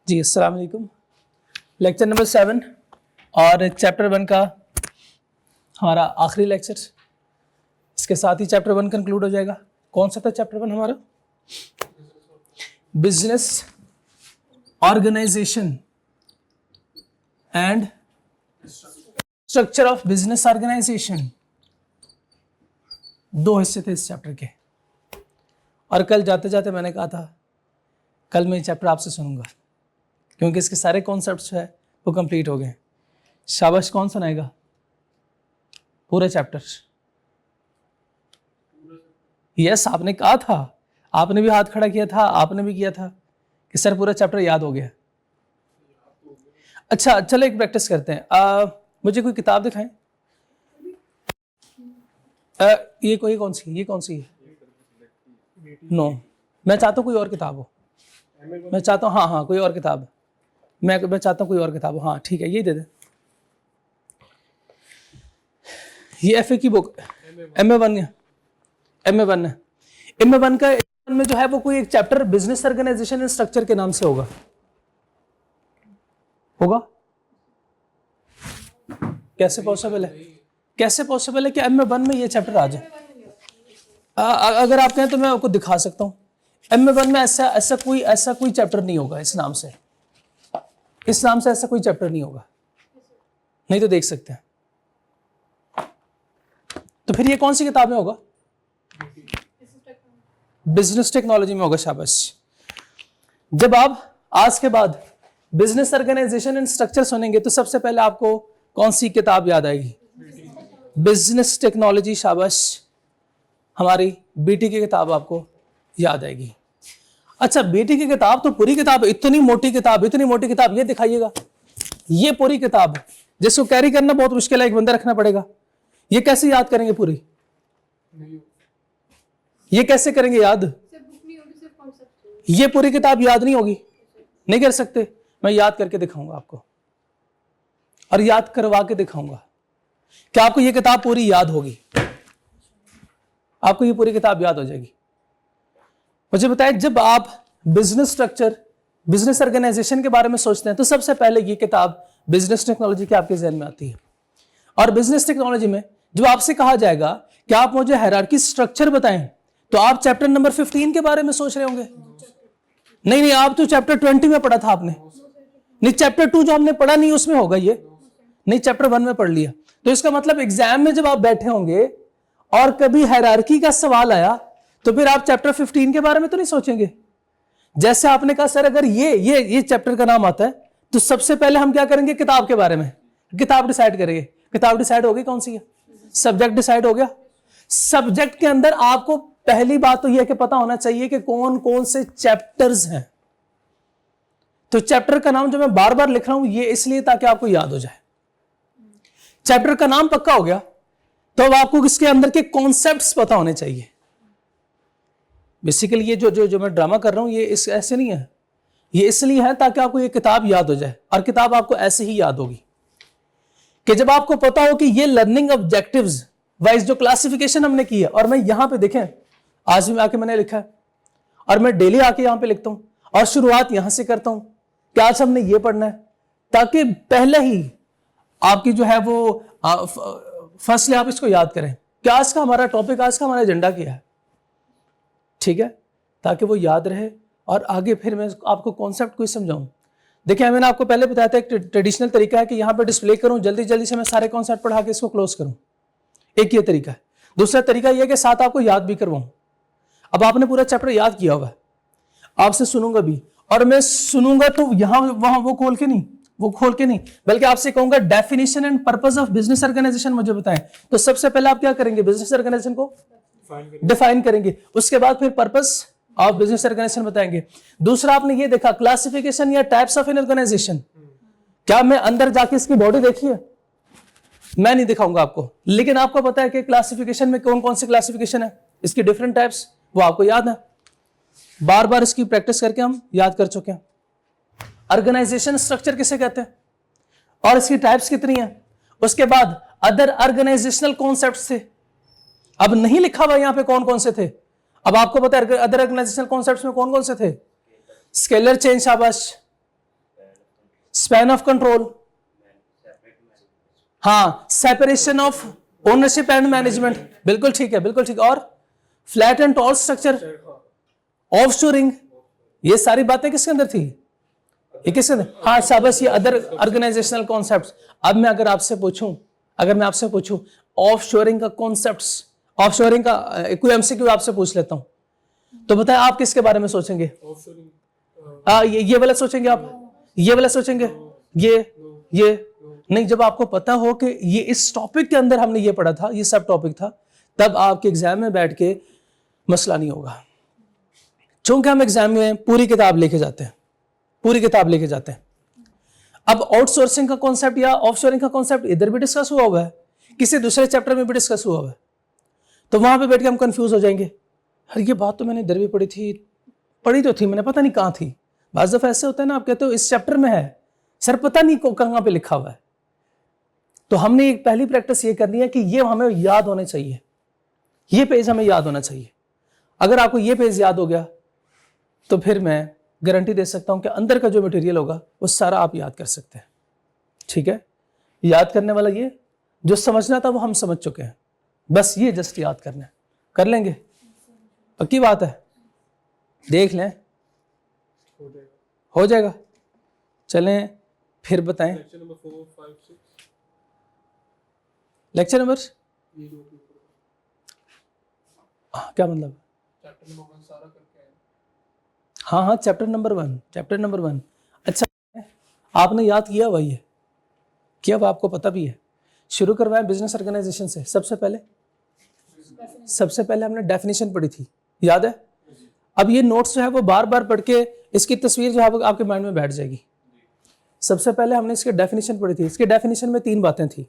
जी अस्सलाम वालेकुम। Lecture number 7 और चैप्टर 1 का हमारा आखिरी लेक्चर, इसके साथ ही चैप्टर 1 कंक्लूड हो जाएगा। कौन सा था चैप्टर 1 हमारा? Business organization and structure of business organization. दो हिस्से थे इस चैप्टर के, और कल जाते जाते मैंने कहा था कल मैं ये चैप्टर आपसे सुनूंगा, क्योंकि इसके सारे कॉन्सेप्ट्स है वो कंप्लीट हो गए। शाबाश, कौन सुनाएगा पूरा चैप्टर? यस, आपने कहा था, आपने भी हाथ खड़ा किया था, आपने भी किया था कि सर पूरा चैप्टर याद हो गया। अच्छा, चलो एक प्रैक्टिस करते हैं। मुझे कोई किताब दिखाएं। ये कौन सी है? नो, मैं चाहता हूँ कोई और किताब हो। मैं चाहता हूँ हाँ कोई और किताब। मैं चाहता हूँ कोई और किताब हो। हाँ ठीक है, ये दे दे। ये एफए की बुक MA1 है। MA1 का में जो है वो कोई एक chapter business organization and structure के नाम से होगा। कैसे पॉसिबल है कि MA1 में ये चैप्टर आ जाए? अगर आप कहें तो मैं आपको दिखा सकता हूँ। MA1 में ऐसा कोई चैप्टर नहीं होगा इस नाम से ऐसा कोई चैप्टर नहीं होगा। नहीं तो देख सकते हैं। तो फिर ये कौन सी किताब में होगा? बिजनेस टेक्नोलॉजी में होगा। शाबाश। जब आप आज के बाद बिजनेस ऑर्गेनाइजेशन एंड स्ट्रक्चर सुनेंगे तो सबसे पहले आपको कौन सी किताब याद आएगी? Business technology. शाबाश, हमारी BT की किताब आपको याद आएगी। अच्छा, BT की किताब तो पूरी किताब, इतनी मोटी किताब, ये दिखाइएगा। ये पूरी किताब जिसको कैरी करना बहुत मुश्किल है, एक बंदा रखना पड़ेगा। ये कैसे याद करेंगे पूरी? ये कैसे करेंगे याद? ये पूरी किताब याद नहीं होगी, नहीं कर सकते। मैं याद करके दिखाऊंगा आपको, और याद करवा के दिखाऊंगा कि आपको ये किताब पूरी याद होगी। आपको ये पूरी किताब याद हो जाएगी। मुझे बताएं, जब आप बिजनेस स्ट्रक्चर, बिजनेस ऑर्गेनाइजेशन के बारे में सोचते हैं तो सबसे पहले ये किताब बिजनेस टेक्नोलॉजी की आपके जहन में आती है। और बिजनेस टेक्नोलॉजी में जब आपसे कहा जाएगा कि आप मुझे हायरार्की स्ट्रक्चर बताएं, तो आप चैप्टर नंबर 15 के बारे में सोच रहे होंगे। नहीं, आप तो चैप्टर 20 में पढ़ा था आपने। नहीं, चैप्टर 2 जो हमने पढ़ा नहीं उसमें होगा ये। नहीं, चैप्टर 1 में पढ़ लिया। तो इसका मतलब एग्जाम में जब आप बैठे होंगे और कभी हायरार्की का सवाल आया तो फिर आप चैप्टर 15 के बारे में तो नहीं सोचेंगे। जैसे आपने कहा सर अगर ये चैप्टर का नाम आता है तो सबसे पहले हम क्या करेंगे? किताब के बारे में किताब डिसाइड करेंगे। किताब डिसाइड हो गई, कौन सी है? सब्जेक्ट डिसाइड हो गया। सब्जेक्ट के अंदर आपको पहली बात तो यह कि पता होना चाहिए कि कौन कौन से चैप्टर्स हैं। तो चैप्टर का नाम जो मैं बार बार लिख रहा हूं ये इसलिए ताकि आपको याद हो जाए। चैप्टर का नाम पक्का हो गया तो अब आपको इसके अंदर के कॉन्सेप्ट्स पता होने चाहिए। बेसिकली ये जो मैं ड्रामा कर रहा हूं ये ऐसे नहीं है, ये इसलिए है ताकि आपको ये किताब याद हो जाए। और किताब आपको ऐसे ही याद होगी कि जब आपको पता हो कि ये लर्निंग ऑब्जेक्टिव्स वाइज जो क्लासिफिकेशन हमने की है, और मैं यहां पे देखें आज भी आके मैंने लिखा है और मैं डेली आके यहां पे लिखता हूं और शुरुआत यहां से करता हूं कि आज हमने ये पढ़ना है, ताकि पहले ही आपकी जो है वो फर्स्टली आप इसको याद करें कि आज का हमारा टॉपिक, आज का हमारा एजेंडा क्या है। ठीक है, ताकि वो याद रहे और आगे फिर मैं आपको कॉन्सेप्ट को समझाऊं। देखिए, मैंने आपको पहले बताया था एक ट्रेडिशनल तरीका है कि यहां पे डिस्प्ले करूं, जल्दी जल्दी से मैं सारे कॉन्सेप्ट पढ़ा के इसको क्लोज करूं। एक ये तरीका है। दूसरा तरीका यह कि साथ आपको याद भी करवाऊं। अब आपने पूरा चैप्टर याद किया होगा, आपसे सुनूंगा भी, और मैं सुनूंगा तो यहां वहां वो खोल के नहीं, बल्कि आपसे कहूंगा definition and purpose of business organization मुझे बताएं। तो सबसे पहले आप क्या करेंगे? बिजनेस ऑर्गेनाइजेशन को डिफाइन करेंगे, उसके बाद फिर पर्पस ऑफ बिजनेस ऑर्गेनाइजेशन बताएंगे। दूसरा आपने ये देखा क्लासिफिकेशन या टाइप्स ऑफ एन ऑर्गेनाइजेशन। क्या मैं अंदर जाके इसकी बॉडी देखी है? मैं नहीं दिखाऊंगा आपको, लेकिन आपको पता है कि क्लासिफिकेशन में कौन कौन सी क्लासिफिकेशन है, इसकी डिफरेंट टाइप्स वो आपको याद है। बार बार इसकी प्रैक्टिस करके हम याद कर चुके हैं। ऑर्गेनाइजेशन स्ट्रक्चर किसे कहते हैं और इसकी टाइप्स कितनी हैं। उसके बाद अदर ऑर्गेनाइजेशनल कॉन्सेप्ट्स थे, अब नहीं लिखा हुआ यहां पे कौन कौन से थे। अब आपको पता है अदर ऑर्गेनाइजेशनल कॉन्सेप्ट्स में कौन कौन से थे। स्केलर चेन, शाबाश, स्पैन ऑफ कंट्रोल, हाँ, separation of ownership and management, बिल्कुल ठीक है, बिल्कुल ठीक। और flat and tall structure, offshoring, ये सारी बातें किसके अंदर थी? ये किसके अंदर? हाँ शाबाश, ये अदर ऑर्गेनाइजेशनल कॉन्सेप्ट्स। अब मैं अगर आपसे पूछूं ऑफशोरिंग का कॉन्सेप्ट्स, ऑफशोरिंग का कोई एमसीक्यू आपसे पूछ लेता हूं, तो बताएं आप किसके बारे में सोचेंगे? ये वाला सोचेंगे आप? ये वाला सोचेंगे? ये नहीं। जब आपको पता हो कि ये इस टॉपिक के अंदर हमने ये पढ़ा था, ये सब टॉपिक था, तब आपके एग्जाम में बैठ के मसला नहीं होगा। चूंकि हम एग्जाम में पूरी किताब लेके जाते हैं, पूरी किताब लेके जाते हैं। अब आउटसोर्सिंग का कॉन्सेप्ट या ऑफशोरिंग का कॉन्सेप्ट इधर भी डिस्कस हुआ हुआ है, किसी दूसरे चैप्टर में भी डिस्कस हुआ हुआ है, तो वहां पे बैठ के हम कंफ्यूज हो जाएंगे, अरे ये बात तो मैंने इधर भी पढ़ी तो थी मैंने, पता नहीं कहाँ थी। बाज़ दफ़ा ऐसे होता है ना, आप कहते हो इस चैप्टर में है सर, पता नहीं कहाँ पे लिखा हुआ है। तो हमने एक पहली प्रैक्टिस ये करनी है कि ये हमें याद होने चाहिए, ये पेज हमें याद होना चाहिए। अगर आपको ये पेज याद हो गया तो फिर मैं गारंटी दे सकता हूं कि अंदर का जो मटेरियल होगा वो सारा आप याद कर सकते हैं। ठीक है, याद करने वाला ये, जो समझना था वो हम समझ चुके हैं, बस ये जस्ट याद करना है, कर लेंगे, पक्की बात है, देख लें, हो जाएगा। चलें फिर बताएं लेक्चर नंबर क्या मतलब? हाँ, चैप्टर नंबर 1। अच्छा, आपने याद किया हुआ ये, क्या अब आपको पता भी है? शुरू करवाया बिजनेस ऑर्गेनाइजेशन से। सबसे पहले हमने डेफिनेशन पढ़ी थी, याद है? अब ये नोट्स जो है वो बार बार पढ़ के इसकी तस्वीर जो है वो आपके माइंड में बैठ जाएगी। सबसे पहले हमने इसकी डेफिनेशन पढ़ी थी। इसके डेफिनेशन में 3 बातें थी।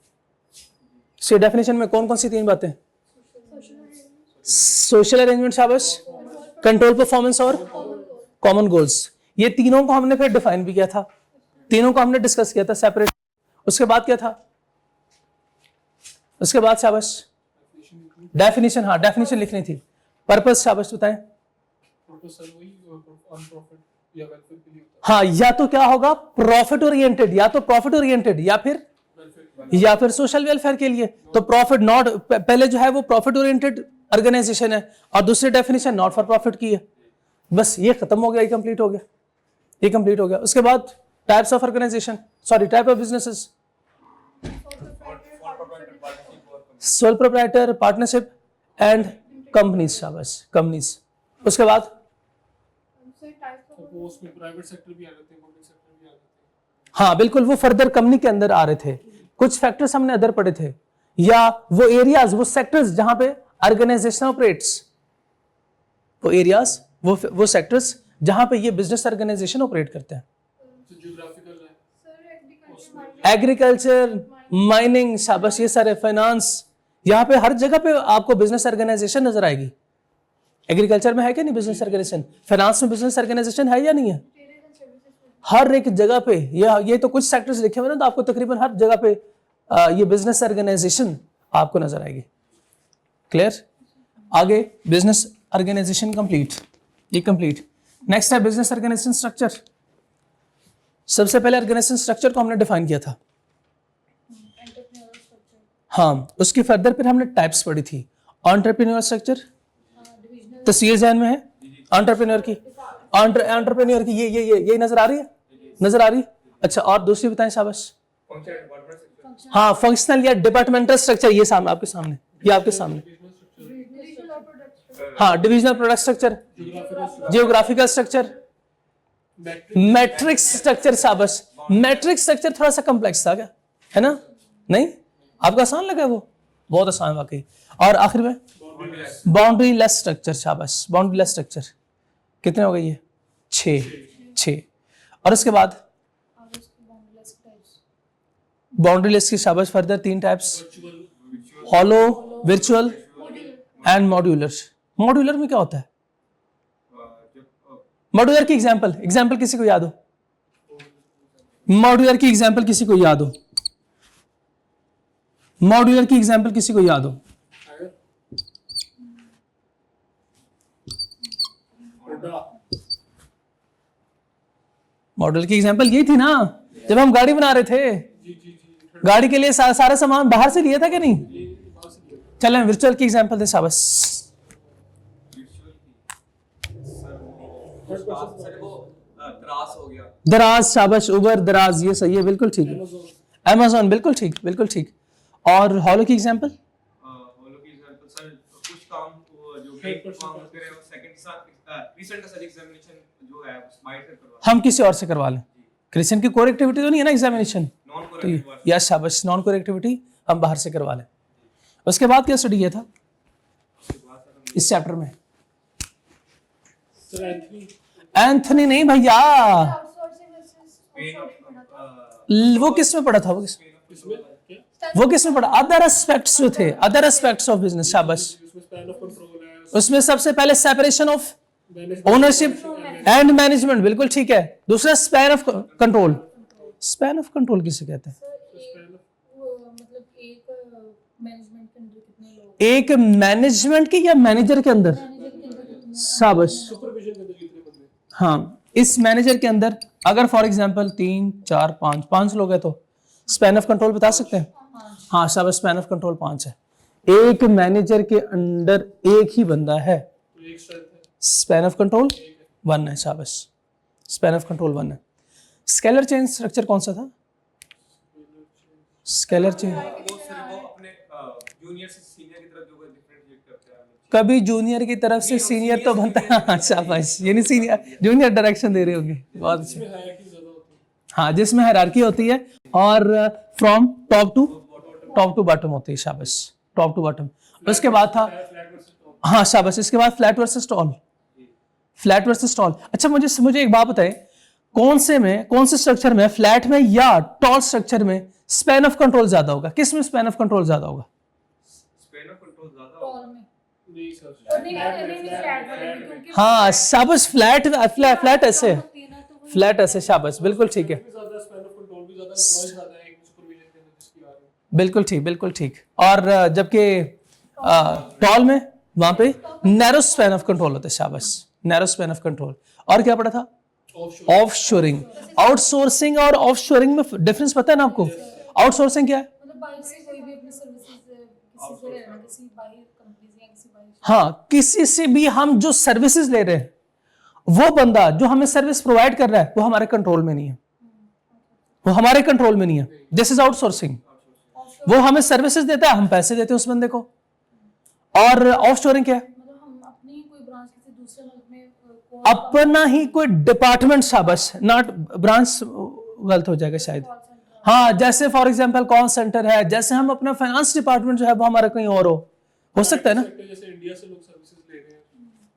इसके डेफिनेशन में कौन कौन सी 3 बातें? सोशल अरेंजमेंट, शाबाश, कंट्रोल परफॉर्मेंस और कॉमन गोल्स। ये तीनों को हमने फिर डिफाइन भी किया था, तीनों को हमने डिस्कस किया था सेपरेट। उसके बाद क्या था? उसके बाद शाबाश डेफिनेशन, हाँ डेफिनेशन लिखनी थी। पर्पस, शाबाश बताएं। हाँ, या तो क्या होगा? प्रॉफिट ओरिएंटेड, या तो प्रॉफिट ओरिएंटेड या फिर सोशल वेलफेयर के लिए। तो प्रॉफिट नॉट, पहले जो है वो प्रॉफिट ओरिएंटेड ऑर्गेनाइजेशन है और दूसरी डेफिनेशन नॉट फॉर प्रॉफिट की है। बस ये खत्म हो गया, ये कंप्लीट हो गया, उसके बाद types of organization, sorry type of businesses, sole proprietor, partnership and companies, शाबाश कंपनीज। उसके बाद प्राइवेट सेक्टर भी आ जाते हैं, पब्लिक सेक्टर भी आ जाते हैं। हाँ बिल्कुल, वो फर्दर कंपनी के अंदर आ रहे थे। कुछ फैक्टर्स हमने अदर पढ़े थे, या वो एरियाज, वो सेक्टर्स जहां पे ऑर्गेनाइजेशन ऑपरेट्स, वो एरियाज, वो सेक्टर्स जहां पे ये बिजनेस ऑर्गेनाइजेशन ऑपरेट करते हैं। एग्रीकल्चर, माइनिंग, शाबाश, ये सारे, फाइनेंस, यहाँ पे हर जगह पे आपको बिजनेस ऑर्गेनाइजेशन नजर आएगी। एग्रीकल्चर में है क्या नहीं बिजनेस ऑर्गेनाइजेशन? फाइनेंस में बिजनेस ऑर्गेनाइजेशन है या नहीं है? हर एक जगह पे, ये तो कुछ सेक्टर्स लिखे हुए ना, तो आपको तकरीबन हर जगह पे ये बिजनेस ऑर्गेनाइजेशन आपको नजर आएगी। क्लियर? आगे बिजनेस ऑर्गेनाइजेशन कंप्लीट, ये कंप्लीट। नेक्स्ट है बिजनेस ऑर्गेनाइजेशन स्ट्रक्चर। सबसे पहले ऑर्गेनाइजेशन स्ट्रक्चर को हमने डिफाइन किया था, हाँ। उसकी फर्दर फिर हमने टाइप्स पढ़ी थी। एंटरप्रेन्योर स्ट्रक्चर, तस्वीर ज़हन में है एंटरप्रेन्योर की, ये नजर आ रही है? अच्छा, और दूसरी बताएं, शाबाश। हाँ, फंक्शनल या डिपार्टमेंटल स्ट्रक्चर, ये सामने आपके सामने, हाँ, divisional product structure, geographical structure, matrix structure, शाबाश। मैट्रिक्स स्ट्रक्चर थोड़ा सा कॉम्प्लेक्स था क्या, है ना? नहीं, आपको आसान लगा? वो बहुत आसान वाकई। और आखिर में बाउंड्री लेस स्ट्रक्चर, शाबाश, बाउंड्री लेस स्ट्रक्चर। कितने हो गए ये? 6। और उसके बाद बाउंड्री लेस की, शाबाश, further 3 types, hollow, virtual and modular. Modular में क्या होता है? मॉड्यूलर की एग्जांपल किसी को याद हो? मॉड्यूलर की एग्जांपल किसी को याद हो? मॉडल की एग्जांपल यही थी ना, जब हम गाड़ी बना रहे थे, गाड़ी के लिए सारा सामान बाहर से लिया था कि नहीं? चलें वर्चुअल की एग्जांपल दे शाबाश। दराज, शाबाश, उबर, दराज, ये सही है, बिल्कुल ठीक है। अमेज़न, बिल्कुल ठीक, बिल्कुल ठीक। और हॉलो की एग्जांपल? हॉलो की एग्जांपल सर कुछ काम जो बैंक काम होते रहे, सेकंड रिसेंट का सर एग्जामिनेशन जो है बाहर से करवा, हम किसी और से करवा लें। क्रिश्चियन की कोर एक्टिविटी तो नहीं है ना examination, non core activity, yes शाबाश, नॉन कोर एक्टिविटी हम बाहर से करवा लें। उसके बाद क्या स्टडी किया था इस चैप्टर में? एंथनी नहीं भैया, वो किस में पढ़ा था? वो किस में पढ़ा? अदर एस्पेक्ट्स जो थे, अदर एस्पेक्ट्स ऑफ बिजनेस, शाबाश। उसमें सबसे पहले separation of ownership and management, बिल्कुल ठीक है। दूसरा span of control. Span of control किसे कहते हैं? एक मैनेजमेंट के या मैनेजर के अंदर, शाबाश। हाँ, इस मैनेजर के अंदर अगर फॉर एग्जांपल 3 4 5 लोग हैं तो स्पैन ऑफ कंट्रोल बता सकते हैं? हाँ शाबाश, स्पैन ऑफ कंट्रोल 5 है। एक मैनेजर के अंदर एक ही बंदा है, स्पैन ऑफ कंट्रोल 1 है, शाबाश, स्पैन ऑफ कंट्रोल 1 है। स्केलर चेन स्ट्रक्चर कौन सा था? स्केलर चेन कभी जूनियर की तरफ से सीनियर तो बनता है, शाबाश, यानी सीनियर जूनियर डायरेक्शन दे रहे होंगे, बहुत अच्छा। हाँ, जिसमें हायरार्की होती है और फ्रॉम टॉप टू बॉटम होती है, शाबाश, टॉप टू बॉटम। उसके बाद था, हाँ शाबाश, इसके बाद flat versus tall, flat versus tall. अच्छा मुझे एक बात बताए, कौन से स्ट्रक्चर में, फ्लैट में या टॉल स्ट्रक्चर में स्पैन ऑफ कंट्रोल ज्यादा होगा? किस में स्पैन ऑफ कंट्रोल ज्यादा होगा? स्पैन ऑफ कंट्रोल ज्यादा होगा, हाँ शाबाश, फ्लैट ऐसे, फ्लैट ऐसे, शाबाश, बिल्कुल ठीक है, बिल्कुल ठीक, बिल्कुल ठीक। और जबकि टॉल में वहां पे नैरो स्पैन ऑफ कंट्रोल होता है, शाबाश, नैरो स्पैन ऑफ कंट्रोल। और क्या पढ़ा था? ऑफशोरिंग, आउटसोर्सिंग और ऑफशोरिंग में डिफरेंस पता है ना आपको? आउटसोर्सिंग क्या है? हाँ, किसी से भी हम जो सर्विसेज ले रहे हैं, वो बंदा जो हमें सर्विस प्रोवाइड कर रहा है वो हमारे कंट्रोल में नहीं है, वो हमारे कंट्रोल में नहीं है, दिस इज आउटसोर्सिंग। वो हमें सर्विसेज देता है, हम पैसे देते हैं उस बंदे को। और ऑफशोरिंग क्या है? अपना ही कोई डिपार्टमेंट, शाबाश, नॉट ब्रांच, गलत हो जाएगा शायद। हाँ, जैसे फॉर एग्जांपल कॉल सेंटर है, जैसे हम अपना फाइनेंस डिपार्टमेंट जो है वो हमारा कहीं और हो सकता है ना, जैसे इंडिया से लोग सर्विसेज ले रहे हैं,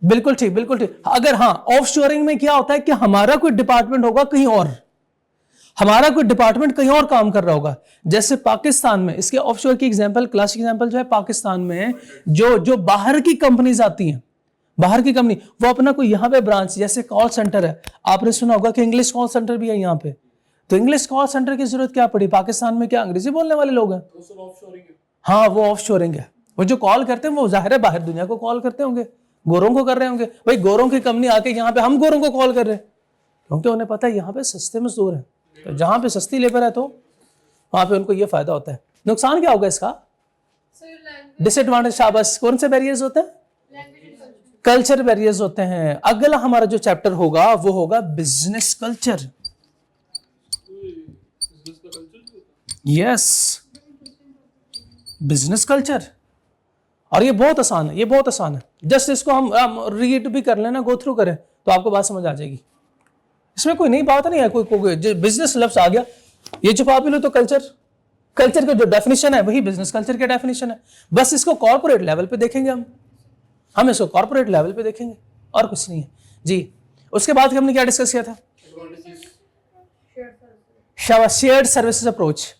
बिल्कुल ठीक, बिल्कुल ठीक। अगर हाँ, ऑफशोरिंग में क्या होता है कि हमारा कोई डिपार्टमेंट होगा कहीं और, हमारा कोई डिपार्टमेंट कहीं और काम कर रहा होगा। जैसे पाकिस्तान में, इसके ऑफशोर की एग्जांपल, क्लासिक एग्जांपल जो है, पाकिस्तान में जो बाहर की कंपनीज आती हैं, बाहर की कंपनी, वो अपना कोई यहाँ पे ब्रांच, जैसे कॉल सेंटर है, आपने सुना होगा कि इंग्लिश कॉल सेंटर भी है यहाँ पे, तो इंग्लिश कॉल सेंटर की जरूरत क्या पड़ी? पाकिस्तान में क्या अंग्रेजी बोलने वाले लोग हैं? हाँ, वो ऑफशोरिंग है। वो जो कॉल करते हैं वो जाहिर है बाहर दुनिया को कॉल करते होंगे, गोरों को कर रहे होंगे। भाई गोरों की कंपनी आके यहाँ पे हम गोरों को कॉल कर रहे हैं, क्योंकि उन्हें पता है यहाँ पे सस्ते मजदूर है, तो जहां पे सस्ती लेबर है तो वहां पे उनको ये फायदा होता है। नुकसान क्या होगा इसका? डिसएडवांटेज, शाबाश, कौन से बैरियर्स होते हैं? कल्चर बैरियर्स होते हैं। अगला हमारा जो चैप्टर होगा वो होगा business culture. Yes, business culture. और ये बहुत आसान है, ये बहुत आसान है। जस्ट इसको हम रीड भी कर लेना, गो थ्रू करें तो आपको बात समझ आ जाएगी। इसमें कोई नई बात नहीं है, कोई बिजनेस लफ्ज आ गया, ये छुपा भी लो तो कल्चर का जो डेफिनेशन है वही बिजनेस कल्चर की डेफिनेशन है। बस इसको कॉर्पोरेट लेवल पे देखेंगे हम इसको कॉर्पोरेट लेवल पे देखेंगे और कुछ नहीं है जी। उसके बाद हमने क्या डिस्कस किया था? Shared services approach.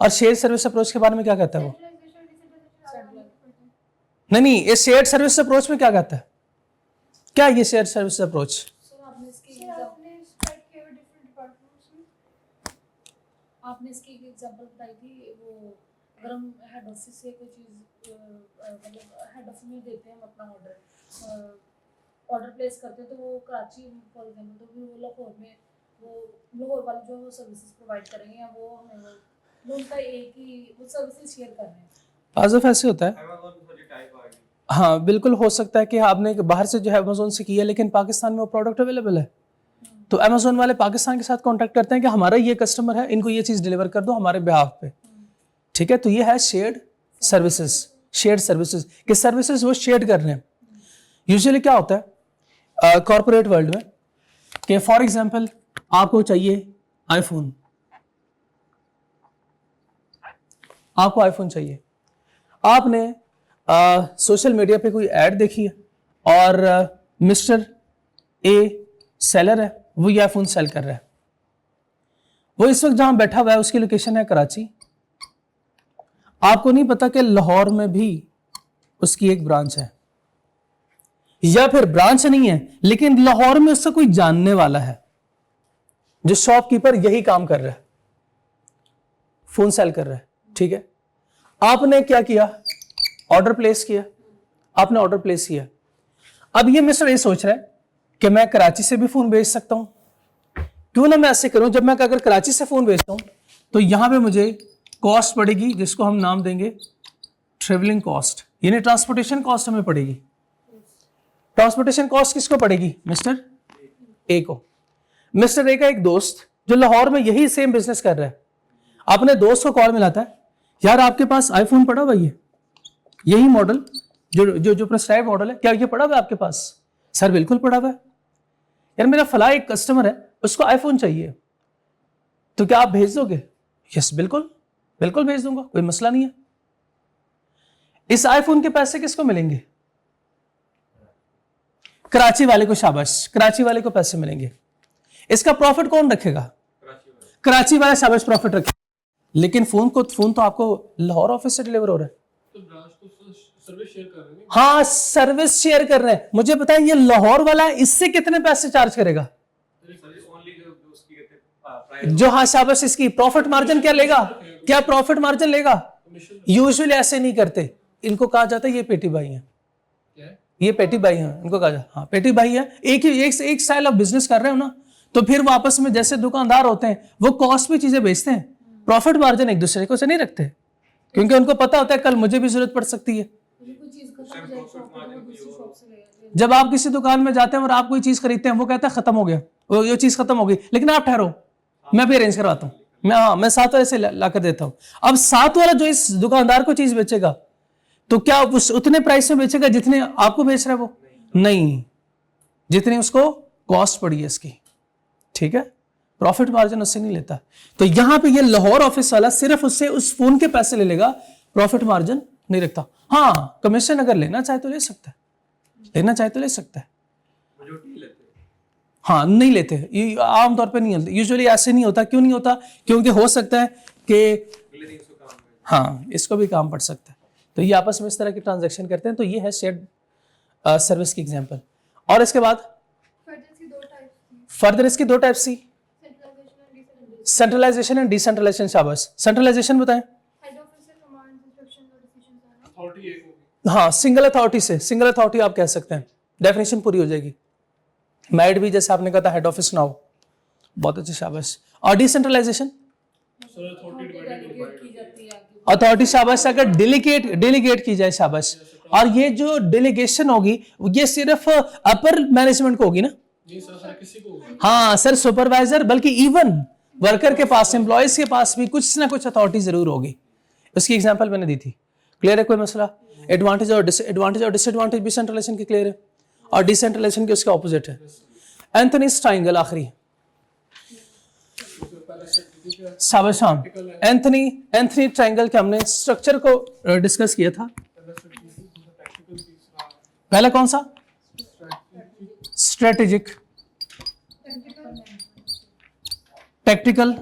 और शेयर्ड सर्विस अप्रोच के बारे में क्या कहता है वो? नहीं, ये शेयर्ड सर्विस अप्रोच में क्या कहता है? क्या ये शेयर्ड सर्विस अप्रोच? आपने इसकी एक एग्जांपल बताई थी, वो अगर हम हेड ऑफिस से कोई चीज, मतलब हेड ऑफिस में देते हैं हम अपना ऑर्डर प्लेस करते हैं, तो वो कराची फॉर एग्जांपल, तो फिर वो लाहौर में वो लाहौर वाले जो सर्विसेज प्रोवाइड करेंगे या वो हमें वो उनका एक ही वो सर्विसेज शेयर कर रहे हैं। पास ऐसे होता है, हाँ बिल्कुल हो सकता है कि आपने बाहर से जो है अमेजोन से किया लेकिन पाकिस्तान में वो प्रोडक्ट अवेलेबल है, तो अमेजोन वाले पाकिस्तान के साथ कांटेक्ट करते हैं कि हमारा ये कस्टमर है, इनको ये चीज़ डिलीवर कर दो हमारे बिहाफ पे, ठीक है। तो ये है शेयर्ड सर्विसेज, शेयर्ड सर्विसेज कि सर्विसेज वो शेयर कर रहे हैं। यूजुअली क्या होता है कॉर्पोरेट वर्ल्ड में कि फॉर एग्जांपल आपको चाहिए आईफोन, आपको आईफोन चाहिए, आपने सोशल मीडिया पे कोई ऐड देखी है और मिस्टर ए सेलर है, वो ये आईफोन सेल कर रहा है, वो इस वक्त जहां बैठा हुआ है उसकी लोकेशन है कराची, आपको नहीं पता कि लाहौर में भी उसकी एक ब्रांच है, या फिर ब्रांच नहीं है लेकिन लाहौर में उससे कोई जानने वाला है जो शॉपकीपर यही काम कर रहा है, फोन सेल कर रहा है, ठीक है। आपने क्या किया, ऑर्डर प्लेस किया, आपने ऑर्डर प्लेस किया। अब ये मिस्टर ये सोच रहा है कि मैं कराची से भी फोन भेज सकता हूं, क्यों ना मैं ऐसे करूं, जब मैं अगर कराची से फोन भेजता हूं तो यहां पे मुझे कॉस्ट पड़ेगी जिसको हम नाम देंगे ट्रेवलिंग कॉस्ट, यानी ट्रांसपोर्टेशन कॉस्ट हमें पड़ेगी। ट्रांसपोर्टेशन कॉस्ट किसको पड़ेगी, मिस्टर ए को। मिस्टर ए का एक दोस्त जो लाहौर में यही सेम बिजनेस कर रहा है, अपने दोस्त को कॉल मिलाता है, यार आपके पास आईफोन पड़ा हुआ है, यही मॉडल जो जो जो प्रेस्क्राइब मॉडल है, क्या ये पड़ा हुआ है आपके पास? सर बिल्कुल पड़ा हुआ है। यार मेरा फला एक कस्टमर है उसको आईफोन चाहिए, तो क्या आप भेज दोगे? यस बिल्कुल, बिल्कुल भेज दूंगा, कोई मसला नहीं है। इस आईफोन के पैसे किसको मिलेंगे? कराची वाले को, शाबाश, कराची वाले को पैसे मिलेंगे। इसका प्रॉफिट कौन रखेगा? कराची वाला, शाबाश, प्रॉफिट रखेगा। लेकिन फोन तो आपको लाहौर ऑफिस से डिलीवर हो रहा है, तो ब्रांच तो सर्विस शेयर कर रहे हैं। हाँ सर्विस शेयर कर रहे हैं। मुझे बताएं ये लाहौर वाला इससे कितने पैसे चार्ज करेगा? जो, हाँ शाबाश, इसकी प्रॉफिट मार्जिन क्या लेगा? क्या प्रॉफिट मार्जिन लेगा? यूजुअली ऐसे नहीं करते, इनको कहा जाता है ये पेटी भाई हैं, ये पेटी भाई हैं, इनको कहा जाता, हाँ पेटी भाई है। एक स्टाइल ऑफ बिजनेस कर रहे हो ना, तो फिर वो आपस में जैसे दुकानदार होते हैं वो कॉस्ट पे चीजें बेचते हैं, प्रॉफिट मार्जिन एक दूसरे को से नहीं रखते, क्योंकि उनको पता होता है कल मुझे भी जरूरत पड़ सकती है। जब आप किसी दुकान में जाते हैं और आप कोई चीज खरीदते हैं, वो कहता है खत्म हो गया, वो ये चीज खत्म हो गई, लेकिन आप ठहरो, मैं भी अरेंज करवाता हूँ, मैं साथ वाले से ला कर देता हूँ। अब साथ वाला जो इस दुकानदार को चीज बेचेगा तो क्या उस उतने प्राइस में बेचेगा जितने आपको बेच रहा है वो? नहीं, जितनी उसको कॉस्ट पड़ी है इसकी, ठीक है। प्रॉफिट मार्जिन उससे नहीं लेता। तो यहां पे ये लाहौर ऑफिस वाला सिर्फ उससे उस फोन के पैसे ले लेगा, प्रॉफिट मार्जिन नहीं रखता। हाँ कमीशन अगर लेना चाहे तो ले सकता है, लेना चाहे तो ले सकता है, हाँ नहीं लेते, आमतौर पे नहीं लेते, यूजुअली ऐसे नहीं होता। क्यों नहीं होता? क्योंकि हो सकता है कि हाँ इसको भी काम पड़ सकता है, तो ये आपस में इस तरह की ट्रांजैक्शन करते हैं। तो ये है शेयर्ड सर्विस की एग्जांपल। और इसके बाद फर्दर इसकी दो टाइप्स थी, सेंट्रलाइजेशन एंड डिसेंट्रलाइजेशन। शाबाश, सेंट्रलाइजेशन बताएं। हाँ सिंगल अथॉरिटी से, सिंगल अथॉरिटी आप कह सकते हैं, डेफिनेशन पूरी हो जाएगी। मैड भी जैसे आपने कहा था हेड ऑफिस नाउ, बहुत अच्छे, शाबाश। और डिसेंट्रलाइजेशन, अथॉरिटी, शाबाश, अगर डेलीगेट की जाए, शाबाश। और ये जो डेलीगेशन होगी ये सिर्फ अपर मैनेजमेंट को होगी ना? हाँ सर, सुपरवाइजर, बल्कि इवन वर्कर के पास, एम्प्लॉयज के पास भी कुछ ना कुछ अथॉरिटी जरूर होगी। उसकी एग्जांपल मैंने दी थी, क्लियर है? कोई मसला? एडवांटेज और डिसएडवांटेज भी सेंट्रलाइजेशन की क्लियर है, और डिसेंट्रलाइजेशन के उसके ऑपोजिट है। एंथनीज ट्रायंगल, आखिरी, शाबाश, हाँ एंथनी ट्रायंगल के हमने स्ट्रक्चर को डिस्कस किया था। पहला कौन सा? Strategic, tactical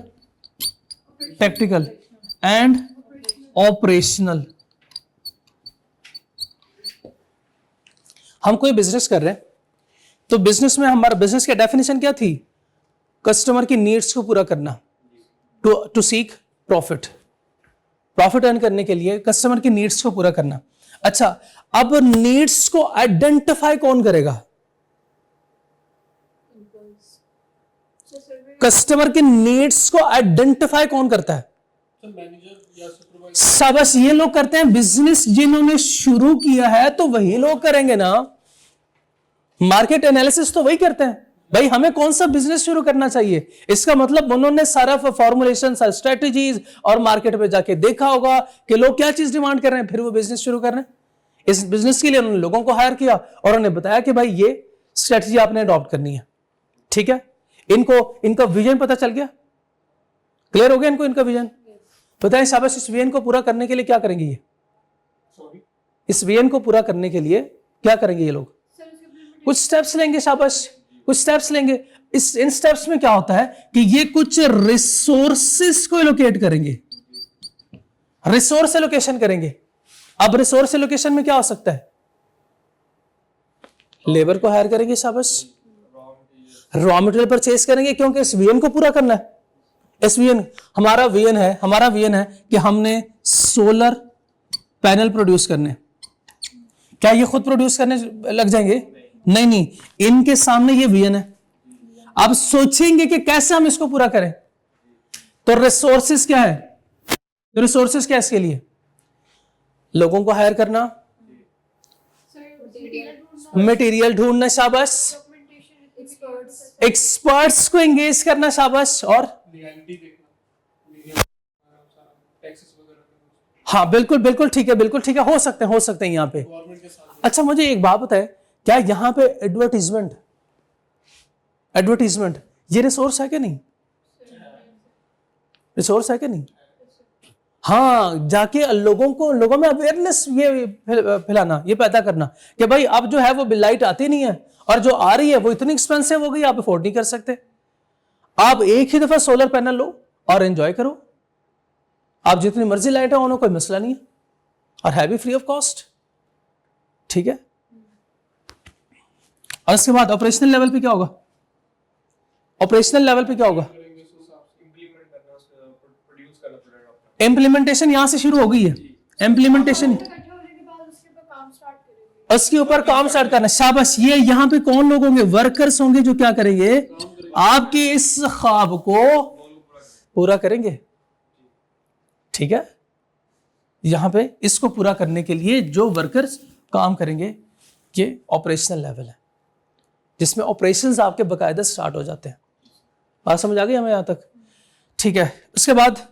and operational. हम कोई बिजनेस कर रहे हैं तो बिजनेस में हमारा बिजनेस की डेफिनेशन क्या थी? कस्टमर की नीड्स को पूरा करना, to seek profit, profit earn करने के लिए कस्टमर की नीड्स को पूरा करना। अच्छा, अब नीड्स को आइडेंटिफाई कौन करेगा? कस्टमर के नीड्स को आइडेंटिफाई कौन करता है? मैनेजर या सुपरवाइजर। शाबाश, ये लोग करते हैं। बिजनेस जिन्होंने शुरू किया है तो वही लोग करेंगे ना। मार्केट एनालिसिस तो वही करते हैं। भाई हमें कौन सा बिजनेस शुरू करना चाहिए, इसका मतलब उन्होंने सारा फॉर्मुलेशन, सारा स्ट्रेटेजीज और मार्केट पे जाके देखा होगा कि लोग क्या चीज डिमांड कर रहे हैं, फिर वो बिजनेस शुरू कर रहे हैं। इस बिजनेस के लिए उन्होंने लोगों को हायर किया और उन्हें बताया कि भाई ये स्ट्रेटजी आपने अडॉप्ट करनी है। ठीक है, इनका विजन पता चल गया, क्लियर हो गया इनको, इनका विजन बताएं। शाबाश, इस विजन को पूरा करने के लिए क्या करेंगे ये? इस विजन को पूरा करने के लिए क्या करेंगे ये लोग? कुछ स्टेप्स लेंगे। शाबाश, कुछ स्टेप्स लेंगे। इन स्टेप्स में क्या होता है कि ये कुछ रिसोर्सेस को एलोकेट करेंगे, रिसोर्स एलोकेशन करेंगे। अब रिसोर्स एलोकेशन में क्या हो सकता है? लेबर को हायर करेंगे। शाबाश, रॉ मटेरियल परचेज करेंगे, क्योंकि इस विजन को पूरा करना है। इस विजन, हमारा विजन है कि हमने सोलर पैनल प्रोड्यूस करने। क्या ये खुद प्रोड्यूस करने लग जाएंगे? नहीं, इनके सामने ये विजन है। अब सोचेंगे कि कैसे हम इसको पूरा करें। तो रिसोर्सेस क्या है? रिसोर्सेस क्या है इसके लिए? लोगों को हायर करना, मटेरियल ढूंढना। शाबाश, एक्सपर्ट्स को एंगेज करना। शाबाश, और हाँ बिल्कुल ठीक है, बिल्कुल ठीक है, हो सकते हैं यहाँ पे। अच्छा मुझे एक बात बताए, क्या यहाँ पे एडवर्टीजमेंट ये रिसोर्स है कि नहीं? रिसोर्स है कि नहीं? हाँ, जाके लोगों में अवेयरनेस ये फैलाना, ये पैदा करना कि भाई अब जो है वो लाइट आती नहीं है और जो आ रही है वो इतनी एक्सपेंसिव हो गई, आप अफोर्ड नहीं कर सकते। आप एक ही दफा सोलर पैनल लो और एंजॉय करो। आप जितनी मर्जी लाइट है उन्होंने कोई मसला नहीं है और है भी फ्री ऑफ कॉस्ट। ठीक है, और इसके बाद ऑपरेशनल लेवल पे क्या होगा? इम्प्लीमेंटेशन यहां से शुरू हो गई है। इम्प्लीमेंटेशन उसके ऊपर काम स्टार्ट करना। शाबाश, ये यहां पे कौन लोग होंगे? वर्कर्स होंगे जो क्या करेंगे? आपके इस ख्वाब को पूरा करेंगे। ठीक है, यहां पे इसको पूरा करने के लिए जो वर्कर्स काम करेंगे, ये ऑपरेशनल लेवल है जिसमें ऑपरेशंस आपके बाकायदा स्टार्ट हो जाते हैं। बात समझ आ गई हमें यहां तक? ठीक है, उसके बाद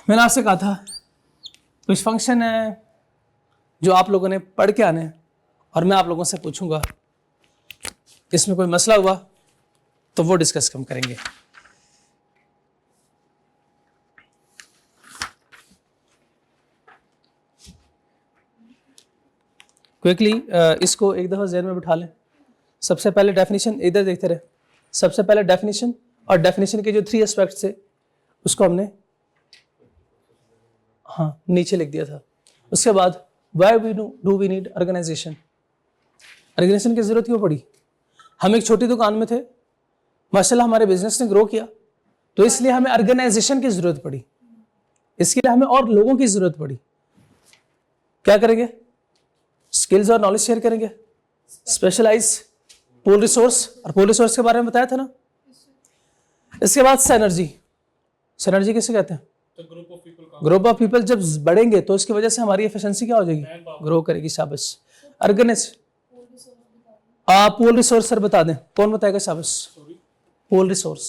मैंने आपसे कहा था कुछ फंक्शन है जो आप लोगों ने पढ़ के आने और मैं आप लोगों से पूछूंगा, इसमें कोई मसला हुआ तो वो डिस्कस हम करेंगे। क्विकली इसको एक दफ़ा ज़हन में बिठा लें। सबसे पहले डेफिनेशन, इधर देखते रहे। सबसे पहले डेफिनेशन, और डेफिनेशन के जो 3 एस्पेक्ट्स थे उसको हमने नीचे लिख दिया था। उसके बाद why do we need organization. Organization की ज़रूरत क्यों पड़ी? हम एक छोटी दुकान में थे, माशाल्लाह हमारे बिजनेस ने ग्रो किया, तो इसलिए हमें ऑर्गेनाइजेशन की ज़रूरत पड़ी। इसके लिए हमें और लोगों की ज़रूरत पड़ी। क्या करेंगे? स्किल्स और नॉलेज शेयर करेंगे, स्पेशलाइज, पूल रिसोर्स, और पूल रिसोर्स के बारे में बताया था ना। इसके बाद सिनर्जी। सिनर्जी किसे कहते हैं? ग्रुप ऑफ पीपल जब बढ़ेंगे तो इसकी वजह से हमारी एफिशिएंसी क्या हो जाएगी? ग्रो करेगी। शाबाश। ऑर्गेनाइज, पूल रिसोर्स सर बता दें, कौन बताएगा? शाबाश। पूल रिसोर्स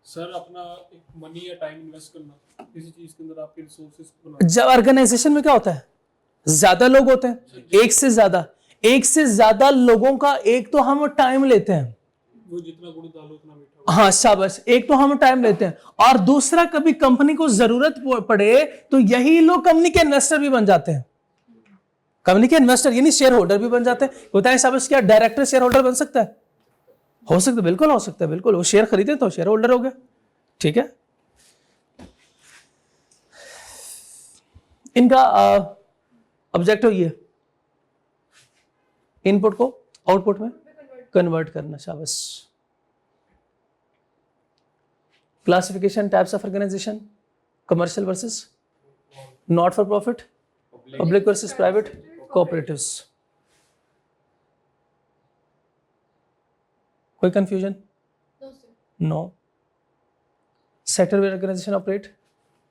सर अपना एक मनी या टाइम इन्वेस्ट करना किसी चीज के अंदर, आपके रिसोर्सेज को बनाना। जब ऑर्गेनाइजेशन में क्या होता है? ज्यादा लोग होते हैं, एक से ज्यादा लोगों का एक तो हम टाइम लेते हैं। वो जितना गुड़ डालो उतना मीठा। हाँ शाबाश, एक तो हम टाइम लेते हैं और दूसरा कभी कंपनी को जरूरत पड़े तो यही लोग कंपनी के इन्वेस्टर भी बन जाते हैं। कंपनी के इन्वेस्टर यानी शेयर होल्डर भी बन जाते हैं। बताएं शाबाश, क्या डायरेक्टर शेयर होल्डर बन सकता है? हो सकता है, बिल्कुल हो सकता है, बिल्कुल। वो शेयर खरीदे तो शेयर होल्डर हो गया। ठीक है, इनका ऑब्जेक्टिव ये इनपुट को आउटपुट में कन्वर्ट करना। शाबाश। Classification, types of organisation, commercial versus not for profit, public versus private, cooperatives. कोई confusion? No, sir. No. Sector where organisation operate?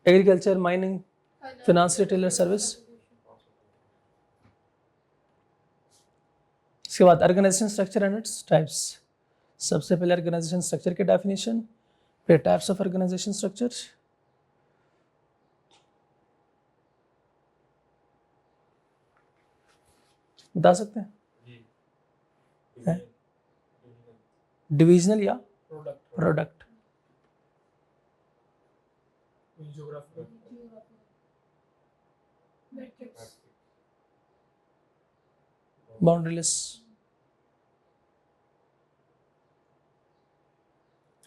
Agriculture, mining, finance, retailer, service. इसके बाद organisation structure and its types. सबसे पहले organisation structure के definition, फिर types of organisation structure. बता सकते हैं? डिविजनल या product product? Geography Metrics. Boundaryless?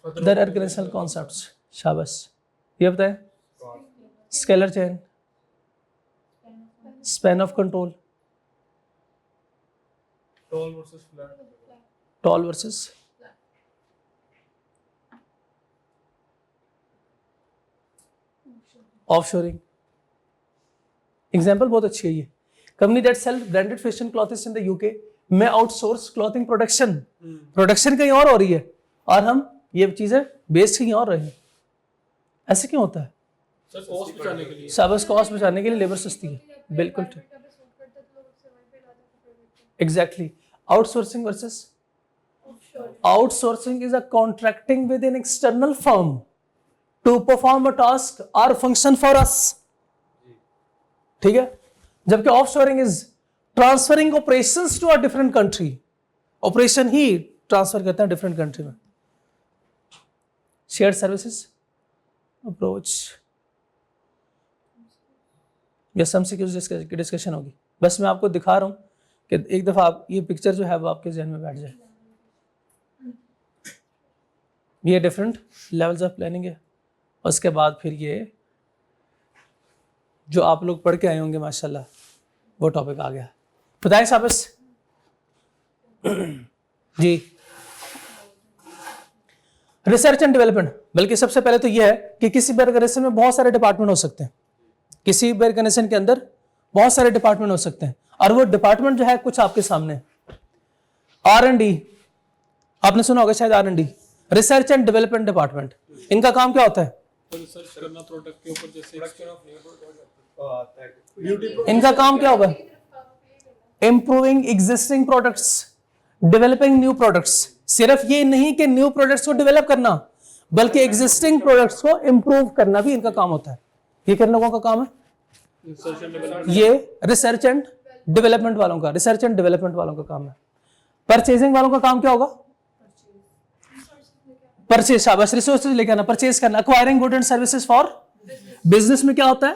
Other organisational concepts. शाबाश. ये बताएं. Scalar chain, span of control, toll versus flat tall versus offshoring. Example बहुत अच्छी है ये. Company that sell branded fashion clothes in the UK में आउटसोर्स क्लॉथिंग प्रोडक्शन कहीं और हो रही है और हम ये चीजें बेच कहीं और रहे हैं. ऐसे क्यों होता है? सर कॉस्ट बचाने के लिए शाबाश. कॉस्ट बचाने के लिए लेबर सस्ती है. बिल्कुल ठीक. Exactly. Outsourcing versus outsourcing is a contracting with an external firm to perform a task or function for us. ठीक है. जबकि offshoring is transferring operations to a different country. Operation he transfer करते हैं different country में. Share services approach या सम securities की discussion होगी. बस मैं आपको दिखा रहा हूं कि एक दफा आप ये पिक्चर जो है वो आपके जहन में बैठ जाए. ये डिफरेंट लेवल्स ऑफ प्लानिंग है. उसके बाद फिर ये जो आप लोग पढ़ के आए होंगे माशाल्लाह वो टॉपिक आ गया. बताएं Sabis ji. Research and development. बल्कि सबसे पहले तो ये है कि किसी भी ऑर्गेनाइजेशन में बहुत सारे डिपार्टमेंट हो सकते हैं. किसी भी ऑर्गेनाइजेशन के अंदर बहुत सारे डिपार्टमेंट हो सकते हैं और वो डिपार्टमेंट जो है कुछ आपके सामने. R&D आपने सुना होगा शायद. R&D research and development department. इनका काम क्या होता है? रिसर्च करना प्रोडक्ट के ऊपर, जैसे इनका काम क्या होगा? Improving existing products, developing new products. सिर्फ ये नहीं कि न्यू प्रोडक्ट्स को डेवलप करना बल्कि एग्जिस्टिंग प्रोडक्ट्स को इंप्रूव करना भी इनका काम होता है. ये किन लोगों का काम है? Research and development. ये रिसर्च एंड डेवलपमेंट वालों का, रिसर्च एंड डेवलपमेंट वालों का काम है. परचेजिंग वालों का काम क्या होगा? परचेज. शाबाश. रिसोर्सेज लेके आना, परचेज करना. Acquiring good and services for business में क्या होता है?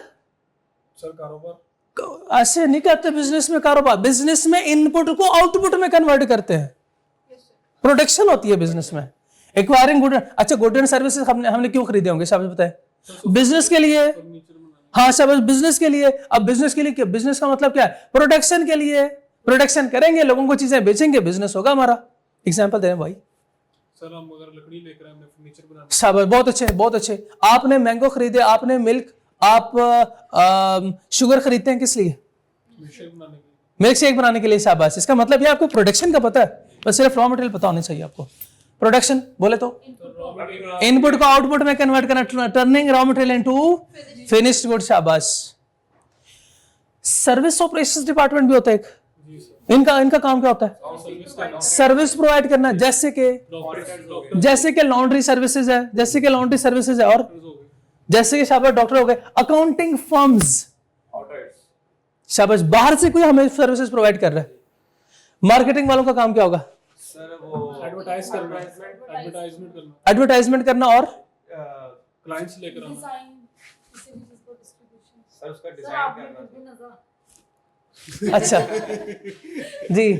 सर कारोबार. ऐसे नहीं कहते बिजनेस में कारोबार. बिजनेस में इनपुट को आउटपुट में कन्वर्ट करते हैं. प्रोडक्शन होती है बिजनेस में. Acquiring good. अच्छा, गुड एंड सर्विसेज हमने क्यों खरीदे होंगे? शाबाश बताए. बिजनेस के लिए. हाँ शाबाश. बिजनेस के लिए. अब बिजनेस के लिए क्या? बिजनेस का मतलब क्या है? प्रोडक्शन के लिए. प्रोडक्शन करेंगे, लोगों को चीजें बेचेंगे, बिजनेस होगा हमारा. एग्जाम्पल दे भाई. सर हम अगर लकड़ी लेकर आए, हमने फर्नीचर बनाना. शाबाश. बहुत अच्छे, बहुत अच्छे. आपने मैंगो खरीदे, आपने मिल्क, आप शुगर खरीदते हैं किस लिए? मिल्कशेक बनाने के लिए. मिल्क शेक बनाने के लिए. शाबाश. इसका मतलब ये आपको प्रोडक्शन का पता है. बस सिर्फ रॉ मटेरियल पता होना चाहिए आपको. प्रोडक्शन बोले तो इनपुट को आउटपुट में कन्वर्ट करना, turning raw material into finished good. शाबाश. सर्विस ऑपरेशंस डिपार्टमेंट भी होता है एक. इनका काम क्या होता है? सर्विस प्रोवाइड करना. जैसे कि लॉन्ड्री सर्विसेज है, और जैसे कि शाबाश डॉक्टर हो गए. Accounting firms. शाबाश. बाहर से कोई हमें सर्विसेज प्रोवाइड कर रहा है. मार्केटिंग वालों का काम क्या होगा? सर वो एडवर्टाइजमेंट करना और क्लाइंट्स लेकर आना. डिजाइन किसी भी चीज को डिस्ट्रीब्यूशन. सर उसका सर डिजाइन आपने करना. कुछ भी नजर. अच्छा जी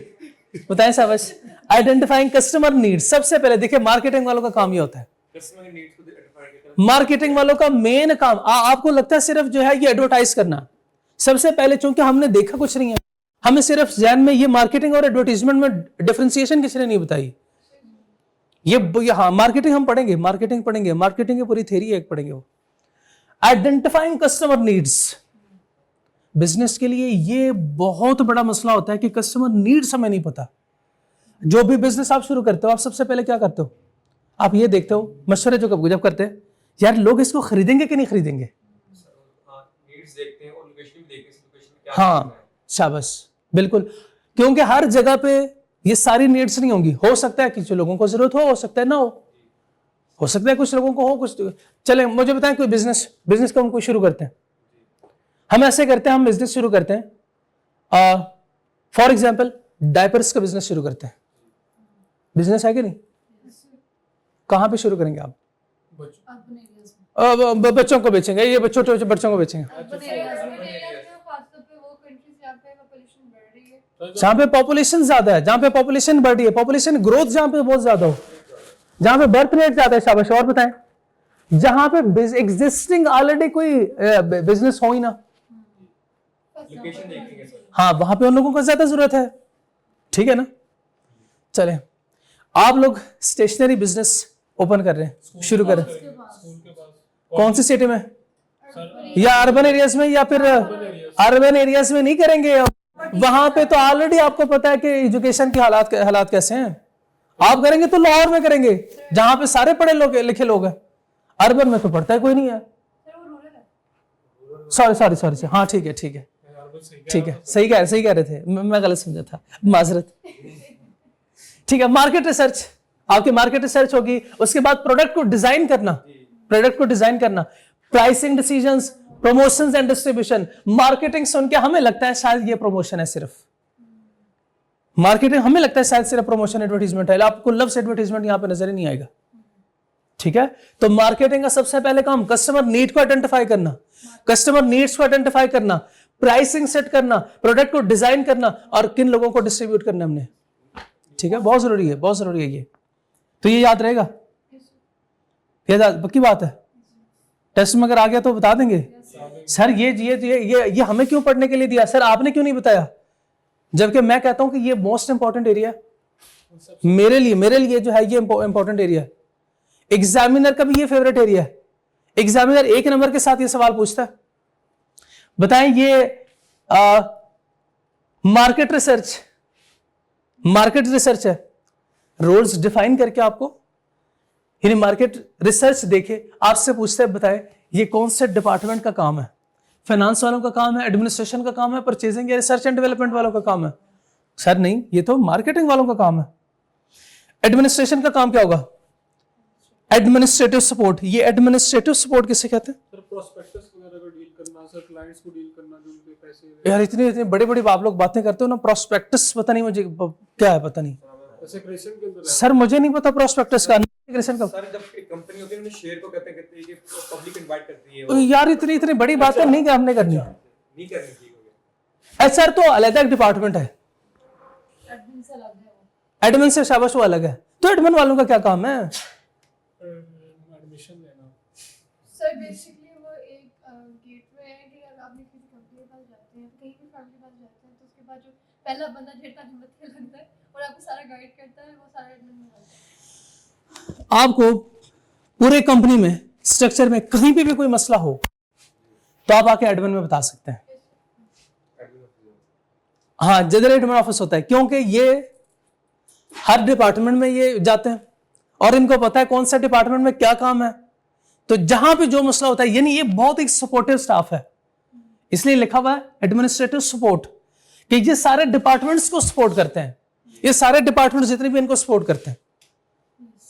बताएं शाबाश. Identifying customer needs. सबसे पहले देखिए मार्केटिंग वालों का काम ये होता है. कस्टमर की नीड्स को आइडेंटिफाई करना. मार्केटिंग वालों का मेन काम आपको लगता है सिर्फ जो है ये एडवर्टाइज करना. सबसे पहले चूंकि हमने देखा कुछ नहीं है, हमें सिर्फ जहन में ये मार्केटिंग और एडवर्टाइजमेंट में डिफरेंशिएशन किसी ने नहीं बताई. ये हाँ मार्केटिंग हम पढ़ेंगे, मार्केटिंग की पूरी थ्योरी एक पढ़ेंगे वो. Identifying customer needs. बिजनेस के लिए ये बहुत बड़ा मसला होता है कि कस्टमर नीड्स हमें नहीं पता. जो भी बिजनेस आप शुरू करते हो, आप सबसे पहले क्या करते हो? आप ये देखते हो, मशवरे जब करते हैं, यार लोग इसको खरीदेंगे कि नहीं खरीदेंगे? नीड्स देखते हैं और लोकेशन भी देखते हैं, लोकेशन में क्या हाँ, शाबाश, बिल्कुल। क्योंकि हर जगह पे ये सारी नीड्स नहीं होंगी। हो सकता है कि लोगों को जरूरत हो सकता है ना हो सकता है कुछ लोगों को हो, कुछ। चले मुझे बताएं कोई बिजनेस का हम कोई शुरू करते हैं। हम ऐसे करते हैं, हम बिजनेस शुरू करते हैं, फॉर एग्जाम्पल डायपर्स का बिजनेस शुरू करते हैं। बिजनेस है कि नहीं? कहाँ पे शुरू करेंगे आप? अर्बन एरियाज में, बच्चों को बेचेंगे, ये छोटे बच्चों को बेचेंगे। अर्बन एरियाज में जहाँ पे पॉपुलेशन ज्यादा है, जहाँ पे पॉपुलेशन बढ़ रही है, पॉपुलेशन ग्रोथ जहाँ पे बहुत ज्यादा हो, जहाँ पे बर्थ रेट ज्यादा है, शाबाश। और बताएं, जहाँ पे एग्जिस्टिंग ऑलरेडी कोई बिजनेस हो ही ना, लोकेशन देखेंगे सर। हाँ, वहां पे उन लोगों को ज्यादा जरूरत है। ठीक है ना? चले, आप लोग स्टेशनरी बिजनेस ओपन कर रहे हैं, शुरू करें। स्कूल के पास कौन सी सिटी में? या अर्बन एरियाज में, या फिर अर्बन एरियाज में नहीं करेंगे? वहां पे तो ऑलरेडी आपको पता है कि एजुकेशन के हालात कैसे हैं। आप करेंगे तो लाहौर में करेंगे, जहां पे सारे पढ़े लिखे लोग हैं। अर्बन में तो पढ़ता है कोई नहीं है। सॉरी, हाँ ठीक है, सही कह रहे थे, मैं गलत समझा था, माजरत। ठीक है, मार्केट रिसर्च, आपकी मार्केट रिसर्च होगी। उसके बाद प्रोडक्ट को डिजाइन करना, pricing decisions, promotions and distribution. Marketing सुन के हमें लगता है शायद ये प्रमोशन है, सिर्फ मार्केटिंग हमें लगता है शायद सिर्फ प्रमोशन एडवर्टीजमेंट है। आपको लफ्ज एडवर्टीजमेंट यहां पे नजर ही नहीं आएगा। ठीक है, तो मार्केटिंग का सबसे पहले काम कस्टमर नीड को आइडेंटिफाई करना, कस्टमर नीड्स को आइडेंटिफाई करना, प्राइसिंग सेट करना, प्रोडक्ट को डिजाइन करना और किन लोगों को डिस्ट्रीब्यूट करना हमने। ठीक है, बहुत जरूरी है ये। तो ये याद रहेगा, पक्की बात है। टेस्ट में अगर आ गया तो बता देंगे सर ये हमें क्यों पढ़ने के लिए दिया सर, आपने क्यों नहीं बताया? जबकि मैं कहता हूं कि ये मोस्ट इंपॉर्टेंट एरिया मेरे लिए जो है, ये इंपॉर्टेंट एरिया है। एग्जामिनर का भी ये फेवरेट एरिया है। एग्जामिनर 1 नंबर के साथ ये सवाल पूछता है, बताएं ये मार्केट रिसर्च है। रोल्स डिफाइन करके आपको, यानी मार्केट रिसर्च देखे आपसे पूछते हैं, बताएं ये कौन से डिपार्टमेंट का काम है? फाइनेंस वालों का काम है, एडमिनिस्ट्रेशन का काम है, परचेजिंग या रिसर्च एंड डेवलपमेंट वालों का काम है? सर नहीं, ये तो मार्केटिंग वालों का काम है। एडमिनिस्ट्रेशन का काम क्या होगा? Administrative support. ये एडमिनिस्ट्रेटिव सपोर्ट किसे कहते हैं? सर प्रोस्पेक्टस वगैरह को डील करना, सर क्लाइंट्स को डील करना, जो उनके पैसे। यार इतनी बड़ी आप लोग बातें करते हो ना, प्रोस्पेक्टस पता नहीं मुझे क्या है, पता नहीं सेक्रेशन के अंदर सर, मुझे नहीं पता प्रोस्पेक्टस का। सेक्रेशन का सर जब एक कंपनी होती है उन्हें शेयर को कहते हैं कि पब्लिक इनवाइट करती है, वो यार इतनी बड़ी बातें नहीं हमने करनी। नहीं करनी चाहिए। एचआर तो अलग एक डिपार्टमेंट है, एडमिन से अलग है वो। एडमिन से शाबाश वो अलग है। तो एडमिन वालों का क्या काम है? एडमिशन लेना। सर बेसिकली वो एक गेटवे है कि अगर आप किसी कंपनी के पास जाते हैं, कहीं भी फैमिली के पास जाते हैं, तो उसके बाद जो पहला बंदा जितना हिम्मत के लगता है और आपको सारा गाइड करता है, वो सारा एडमिन में होता है। आपको पूरे कंपनी में, स्ट्रक्चर में कहीं पे भी कोई मसला हो तो आप आके एडमिन में बता सकते हैं। हाँ, जिधर एडमिन ऑफिस होता है, क्योंकि ये हर डिपार्टमेंट में ये जाते हैं और इनको पता है कौन सा डिपार्टमेंट में क्या काम है। तो जहां पे जो मसला होता है, यानी ये बहुत एक सपोर्टिव स्टाफ है, इसलिए लिखा हुआ है एडमिनिस्ट्रेटिव सपोर्ट, कि ये सारे डिपार्टमेंट्स को सपोर्ट करते हैं। ये सारे डिपार्टमेंट जितने भी इनको सपोर्ट करते हैं।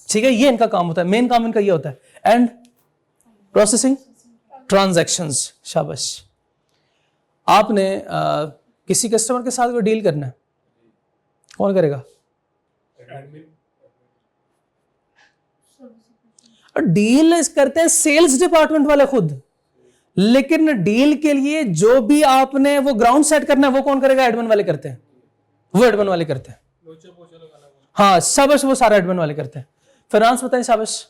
ठीक है, ये इनका काम होता है, मेन काम इनका ये होता है। And processing transactions. शाबाश। आपने किसी कस्टमर के साथ कोई डील करना है, कौन करेगा? एडमिन। डील करते हैं सेल्स डिपार्टमेंट वाले खुद, लेकिन डील के लिए जो भी आपने वो ग्राउंड सेट करना है, वो कौन करेगा? एडमिन वाले करते हैं, वो एडमिन वाले करते हैं। लोचा पोचा लगाना। हाँ शाबाश, वो सारा एडमिन वाले करते हैं। फाइनेंस बताएं, शाबाश।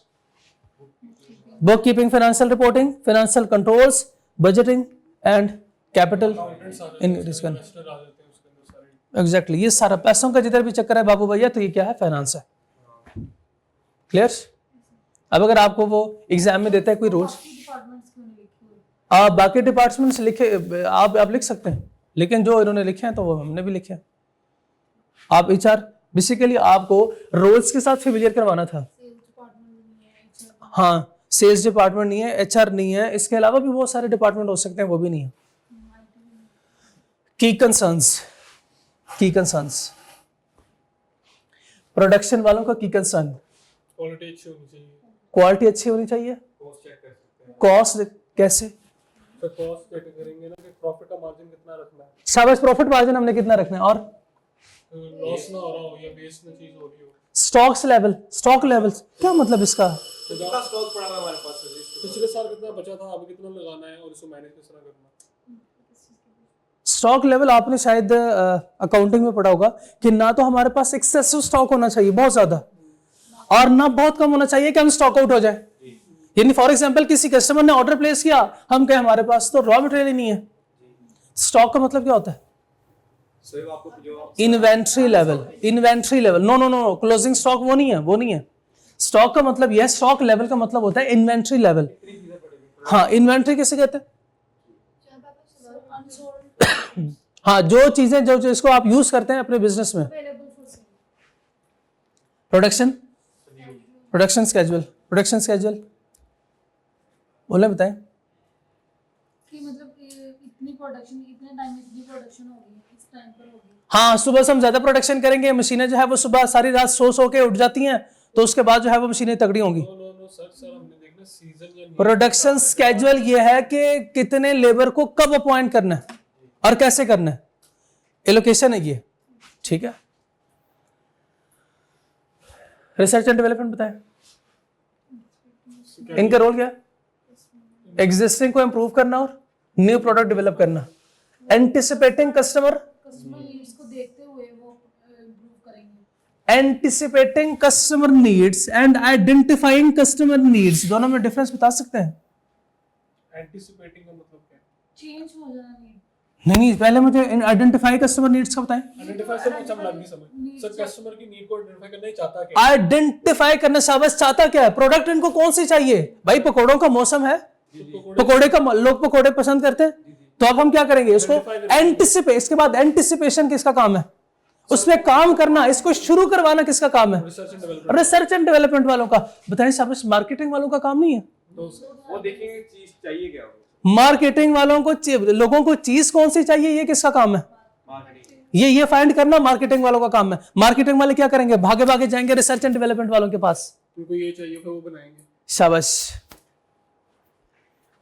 Book keeping, financial reporting, financial controls, budgeting and capital in risk. Investor आ जाते हैं उसके अंदर सारे। एग्जैक्टली, ये सारा पैसों का जिधर भी चक्कर है बाबू भैया, तो ये क्या है? फाइनेंस है। क्लियर? अब अगर आपको वो एग्जाम में देता है कोई रूल्स, डिपार्टमेंट्स क्यों नहीं लिखे हुए? आप बाकी डिपार्टमेंट्स लिखे, आप लिख सकते हैं, लेकिन जो इन्होंने लिखे हैं तो वो हमने भी लिखे हैं। आप एचआर बेसिकली आपको रोल्स के साथ फेमिलियर करवाना था। सेल्स डिपार्टमेंट नहीं है, HR हाँ, सेल्स डिपार्टमेंट नहीं है, HR नहीं है, इसके अलावा भी बहुत सारे डिपार्टमेंट हो सकते हैं, वो भी नहीं है। की कंसर्न्स प्रोडक्शन वालों का की कंसर्न, क्वालिटी अच्छी होनी चाहिए। क्वालिटी अच्छी होनी चाहिए। कॉस्ट चेक कर सकते हैं। कॉस्ट कैसे? तो कॉस्ट चेक करेंगे ना कि प्रॉफिट का मार्जिन कितना रखना है, शाबाश, प्रॉफिट मार्जिन हमने कितना रखना है, और लॉस ना हो रहा हो या वेस्ट ना चीज हो रही हो। स्टॉक लेवल्स क्या मतलब इसका? तो कितना स्टॉक पड़ा हुआ है हमारे पास सजेस्ट पिछले साल कितना बचा था, अभी कितना लगाना है और इसको मैनेज किस तरह करना है। स्टॉक लेवल आपने शायद अकाउंटिंग में पढ़ा होगा कि ना तो हमारे पास एक्सेसिव स्टॉक होना चाहिए बहुत ज्यादा, और ना बहुत कम होना चाहिए कि हम स्टॉक आउट हो जाए। यानी फॉर एग्जांपल किसी कस्टमर ने ऑर्डर प्लेस किया, हम कहें हमारे पास तो रॉ मटेरियल ही नहीं है। स्टॉक का मतलब क्या होता है? सो आपको जो inventory level. No, closing stock वो नहीं है। स्टॉक का मतलब यह, स्टॉक लेवल का मतलब होता है इन्वेंट्री लेवल। हाँ, इन्वेंट्री किसे कहते हैं? अनसोल्ड हाँ, जो चीजें जो इसको आप यूज करते हैं अपने बिजनेस में। Available for sale. Production schedule बोले, बताएं। कि मतलब इतनी प्रोडक्शन, इतने टाइम में इतनी प्रोडक्शन होगी, इस टाइम पर होगी। हाँ, सुबह से हम ज्यादा प्रोडक्शन करेंगे, मशीनें जो है वो सुबह सारी रात सो के उठ जाती हैं, तो उसके बाद जो है वो मशीनें तगड़ी होंगी। नो सर हमने देखना सीजन या प्रोडक्शन स्केड्यूल ये है कि कितने लेबर को कब अपॉइंट करना है और कैसे करना है, एलोकेशन है ये, ठीक है। रिसर्च एंड डेवलपमेंट बताएं, इनका रोल क्या है? एग्जिस्टिंग को इंप्रूव करना और न्यू प्रोडक्ट डेवलप करना। एंटिसिपेटिंग कस्टमर नीड्स को देखते हुए वो इम्प्रूव करेंगे। Anticipating customer needs and identifying customer needs, दोनों में डिफरेंस बता सकते हैं? एंटिसिपेटिंग का मतलब क्या है? चेंज हो जाना नीड। नहीं, पहले मुझे आइडेंटिफाई कस्टमर नीड्स का बताएं। आइडेंटिफाई से कुछ हम लग नहीं समझ सर, कस्टमर की नीड को आइडेंटिफाई करना ही चाहता क्या है? आइडेंटिफाई करना, शाबाश, चाहता क्या है? प्रोडक्ट इनको कौन सी चाहिए? भाई पकोड़ों का मौसम है, लोग पकोड़े पसंद करते हैं, तो अब हम क्या करेंगे? इसको एंटिसिपेट, इसके बाद एंटिसिपेशन किसका काम है? उसमें काम करना, इसको शुरू करवाना किसका काम है? रिसर्च एंड डेवलपमेंट वालों का। बताएं शाबाश, मार्केटिंग वालों का काम नहीं है। वो देखेंगे चीज चाहिए क्या हो। मार्केटिंग वालों को लोगों को चीज कौन सी चाहिए, ये किसका काम है? मार्केटिंग ये फाइंड करना मार्केटिंग वालों का काम है। मार्केटिंग वाले क्या करेंगे? भागे भागे जाएंगे रिसर्च एंड डेवलपमेंट वालों के पास, उनको ये चाहिए फिर वो बनाएंगे। शाबाश।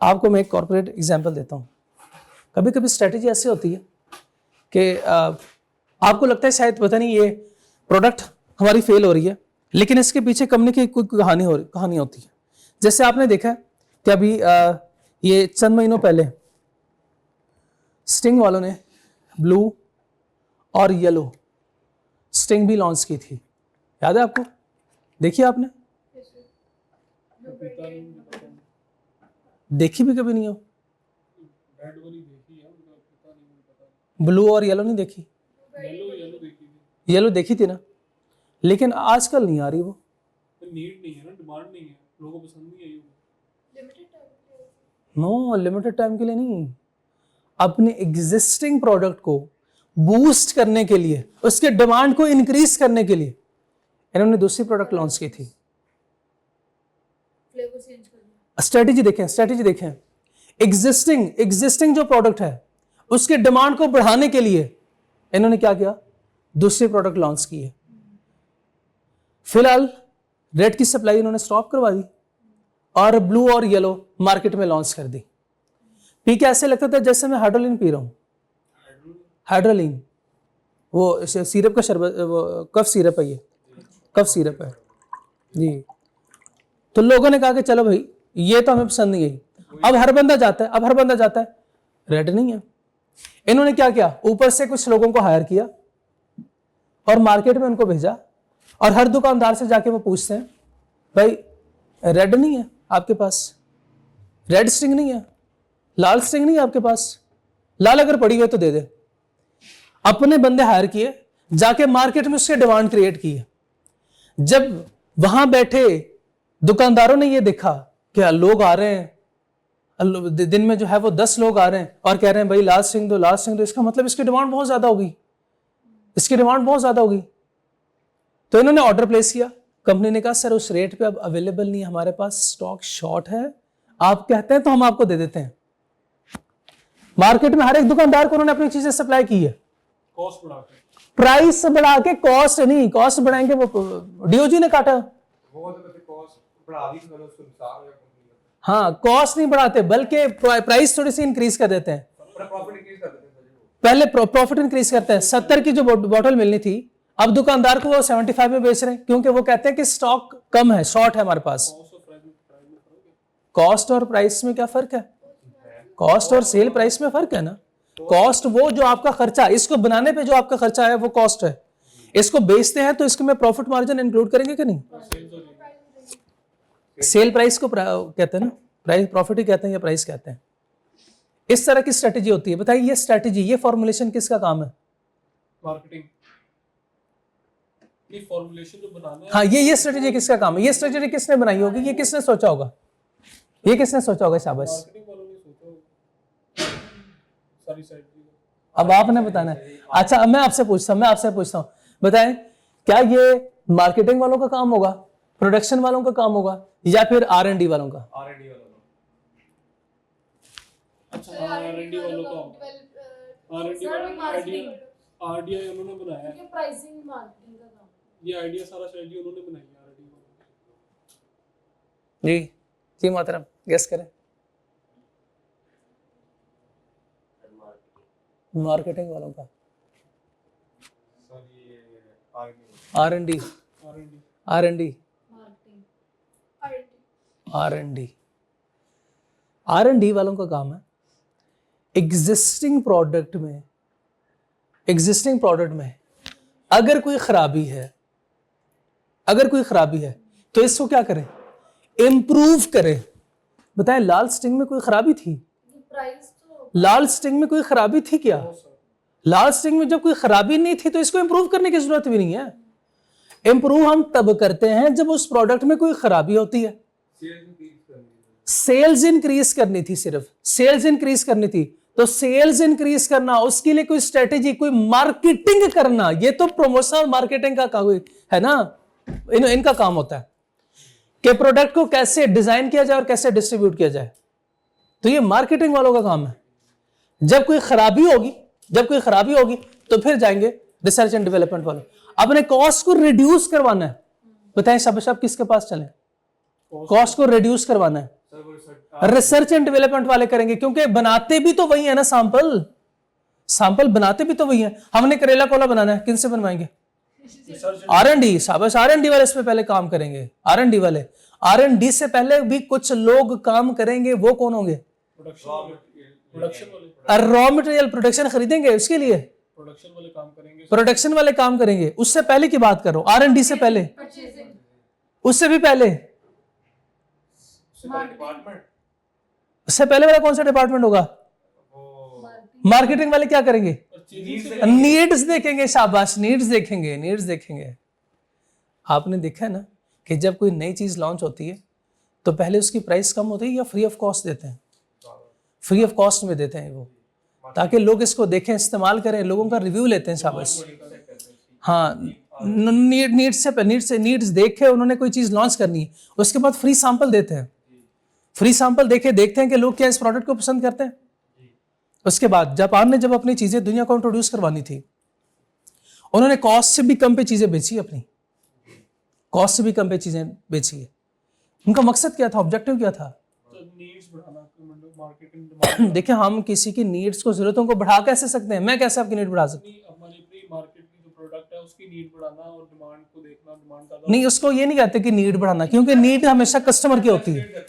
आपको मैं एक कॉर्पोरेट एग्जांपल देता हूं। कभी कभी स्ट्रेटेजी ऐसी होती है कि आपको लगता है शायद पता नहीं ये प्रोडक्ट हमारी फेल हो रही है, लेकिन इसके पीछे कंपनी की कोई कहानी होती है। जैसे आपने देखा कि अभी ये चंद महीनों पहले स्टिंग वालों ने ब्लू और येलो स्टिंग भी लॉन्च की थी, याद है आपको? देखिए आपने? देखी भी कभी नहीं हो? रेड वाली देखी है, पता नहीं, मुझे पता ब्लू और येलो नहीं देखी? नहीं। येलो देखी थी, येलो देखी थी ना, लेकिन आजकल नहीं आ रही वो। नीड नहीं है ना, डिमांड नहीं है, लोगों को पसंद नहीं है ये। नो, लिमिटेड टाइम के लिए नहीं, अपने एग्जिस्टिंग प्रोडक्ट को बूस्ट करने के लिए, उसके डिमांड को इंक्रीज करने के लिए इन्होंने दूसरी प्रोडक्ट लॉन्च की थी। फ्लेवर चेंज कर दिया। स्ट्रेटेजी देखें। एग्जिस्टिंग जो प्रोडक्ट है उसके डिमांड को बढ़ाने के लिए इन्होंने क्या किया? दूसरी प्रोडक्ट लॉन्च की है। फिलहाल रेड की सप्लाई इन्होंने स्टॉप करवा दी और ब्लू और येलो मार्केट में लॉन्च कर दी। पी के ऐसे लगता था जैसे मैं हाइड्रोलिन पी रहा हूं। हाइड्रोलिन वो सिरप का शरबत, वो कफ सिरप है, ये कफ सिरप है जी। तो लोगों ने कहा कि चलो भाई ये तो हमें पसंद नहीं आई। अब हर बंदा जाता है, रेड नहीं है। इन्होंने क्या किया? ऊपर से कुछ लोगों को हायर किया और मार्केट में उनको भेजा, और हर दुकानदार से जाके वो पूछते हैं, भाई रेड नहीं है आपके पास? रेड स्ट्रिंग नहीं है? लाल स्ट्रिंग नहीं है आपके पास? लाल अगर पड़ी हुई तो दे दे। अपने बंदे हायर किए, जाके मार्केट में उसके डिमांड क्रिएट की है। जब वहां बैठे दुकानदारों ने ये देखा कि लोग आ रहे हैं, दिन में जो है वो 10 लोग आ रहे हैं और कह रहे हैं भाई लाल स्ट्रिंग दो, इसका मतलब इसकी डिमांड बहुत ज्यादा होगी, तो इन्होंने ऑर्डर प्लेस किया, कंपनी ने कहा सर उस रेट पे अब अवेलेबल नहीं है हमारे पास, स्टॉक शॉर्ट है, आप कहते हैं तो हम आपको दे देते हैं। मार्केट में हर एक दुकानदार को उन्होंने अपनी चीजें सप्लाई की है, कॉस्ट बढ़ा के प्राइस बढ़ा के, कॉस्ट नहीं, कॉस्ट बढ़ाएंगे वो डीओजी ने काटा। वो तो कहते कॉस्ट बढ़ा दी, मतलब उसको नुकसान हो गया कंपनी का। हाँ, कॉस्ट नहीं बढ़ाते बल्कि प्राइस थोड़ी सी इंक्रीज कर देते हैं। पर प्रॉफिट इंक्रीज कर देते हैं सर वो। पहले प्रॉफिट इंक्रीज करते हैं, 70 की जो बॉटल मिलनी थी अब दुकानदार को वो 75 में बेच रहे हैं, क्योंकि वो कहते हैं कि स्टॉक कम है, शॉर्ट है हमारे पास। कॉस्ट और प्राइस में क्या फर्क है? कॉस्ट और सेल प्राइस में फर्क है ना। कॉस्ट वो जो आपका खर्चा, इसको बनाने पे जो आपका खर्चा है वो कॉस्ट है, इसको बेचते हैं तो इसके में प्रॉफिट मार्जिन इंक्लूड करेंगे कि नहीं? सेल प्राइस को कहते हैं ना, प्राइस प्रॉफिट ही कहते हैं या प्राइस कहते हैं। इस तरह की स्ट्रेटेजी होती है। बताइए ये स्ट्रेटेजी, ये फॉर्मुलेशन किसका काम है? मार्केटिंग, ये फॉर्मुलेशन जो बनाना है। हाँ, ये स्ट्रेटेजी किसका काम है? ये स्ट्रेटेजी किसने बनाई होगी? ये किसने सोचा होगा? ये किसने सोचा होगा? शाबाश। मार्केटिंग वालों ने सोचा होगा सारी साइड की। अब आपने बताना है। अच्छा, मैं आपसे पूछता हूँ, बताएं क्या ये मार्केटिंग वालों का काम होगा, प्रोडक्शन वालों का काम होगा, या फिर R&D वालों का? R&D वालों को। अच्छा, R&D वालों का R&D आइडिया उन्होंने बनाया है, क्योंकि प्राइसिंग मार्केटिंग का काम है। ये आइडिया सारा स्ट्रेटजी उन्होंने बनाई है R&D वालों जी जी मोहतरम, गेस करें। मार्केटिंग वालों का सर ये R&D R&D मार्केटिंग R&D वालों का काम है एग्जिस्टिंग प्रोडक्ट में अगर कोई खराबी है तो इसको क्या करें? इम्प्रूव करें। बताएं, लाल स्टिंग में कोई खराबी थी? प्राइस तो लाल स्टिंग में कोई खराबी थी क्या? लाल स्टिंग में जब कोई खराबी नहीं थी तो इसको इम्प्रूव करने की जरूरत भी नहीं है। इम्प्रूव हम तब करते हैं जब उस प्रोडक्ट में कोई खराबी होती है। सेल्स इंक्रीज करनी थी, सिर्फ सेल्स इंक्रीज करनी थी, तो सेल्स इंक्रीज करना, उसके लिए कोई स्ट्रेटेजी, कोई मार्केटिंग करना, ये तो प्रमोशनल मार्केटिंग का काम है ना। इनका काम होता है कि प्रोडक्ट को कैसे डिजाइन किया जाए और कैसे डिस्ट्रीब्यूट किया जाए, तो ये मार्केटिंग वालों का काम है। जब कोई खराबी होगी तो फिर जाएंगे रिसर्च एंड डेवलपमेंट वाले, अपने कॉस्ट को रिड्यूस करवाना है। बताएं शाबाश, आप किसके पास चले? कॉस्ट को रिड्यूस करवाना है, रिसर्च एंड डेवलपमेंट वाले करेंगे, क्योंकि बनाते भी तो वही है ना, सैंपल बनाते भी तो वही है। हमने करेला कोला बनाना है, किनसे बनवाएंगे? R&D। शाबाश, R&D वाले इस पे पहले काम करेंगे। R&D से पहले भी कुछ लोग काम करेंगे, वो कौन होंगे? रॉ मटेरियल प्रोडक्शन खरीदेंगे, उसके लिए प्रोडक्शन वाले काम करेंगे। उससे पहले की बात करो, R&D से पहले, उससे भी पहले, डिपार्टमेंट उससे पहले वाला कौन सा डिपार्टमेंट होगा? मार्केटिंग वाले क्या करेंगे? नीड्स देखेंगे। शाबाश, नीड्स देखेंगे। आपने देखा है ना कि जब कोई नई चीज लॉन्च होती है तो पहले उसकी प्राइस कम होती है या फ्री ऑफ कॉस्ट देते हैं? फ्री ऑफ कॉस्ट में देते हैं वो, ताकि लोग इसको देखें, इस्तेमाल करें, लोगों का रिव्यू लेते हैं। शाबाश। हाँ, नीड्स देखे, उन्होंने कोई चीज लॉन्च करनी है, उसके बाद फ्री सैंपल देते हैं। फ्री सैंपल देखते हैं कि लोग क्या इस प्रोडक्ट को पसंद करते हैं। उसके बाद जापान ने जब अपनी चीजें दुनिया को इंट्रोड्यूस करवानी थी, उन्होंने कॉस्ट से भी कम पे चीजें बेची, अपनी कॉस्ट से भी कम पे चीजें बेची है। उनका मकसद क्या था, ऑब्जेक्टिव क्या था? देखिए, हम किसी की नीड्स को, जरूरतों को बढ़ा कैसे सकते हैं? मैं कैसे आपकी नीड बढ़ा सकता हूँ? नहीं, उसको ये नहीं कहते कि नीड बढ़ाना, क्योंकि नीड हमेशा कस्टमर की होती है।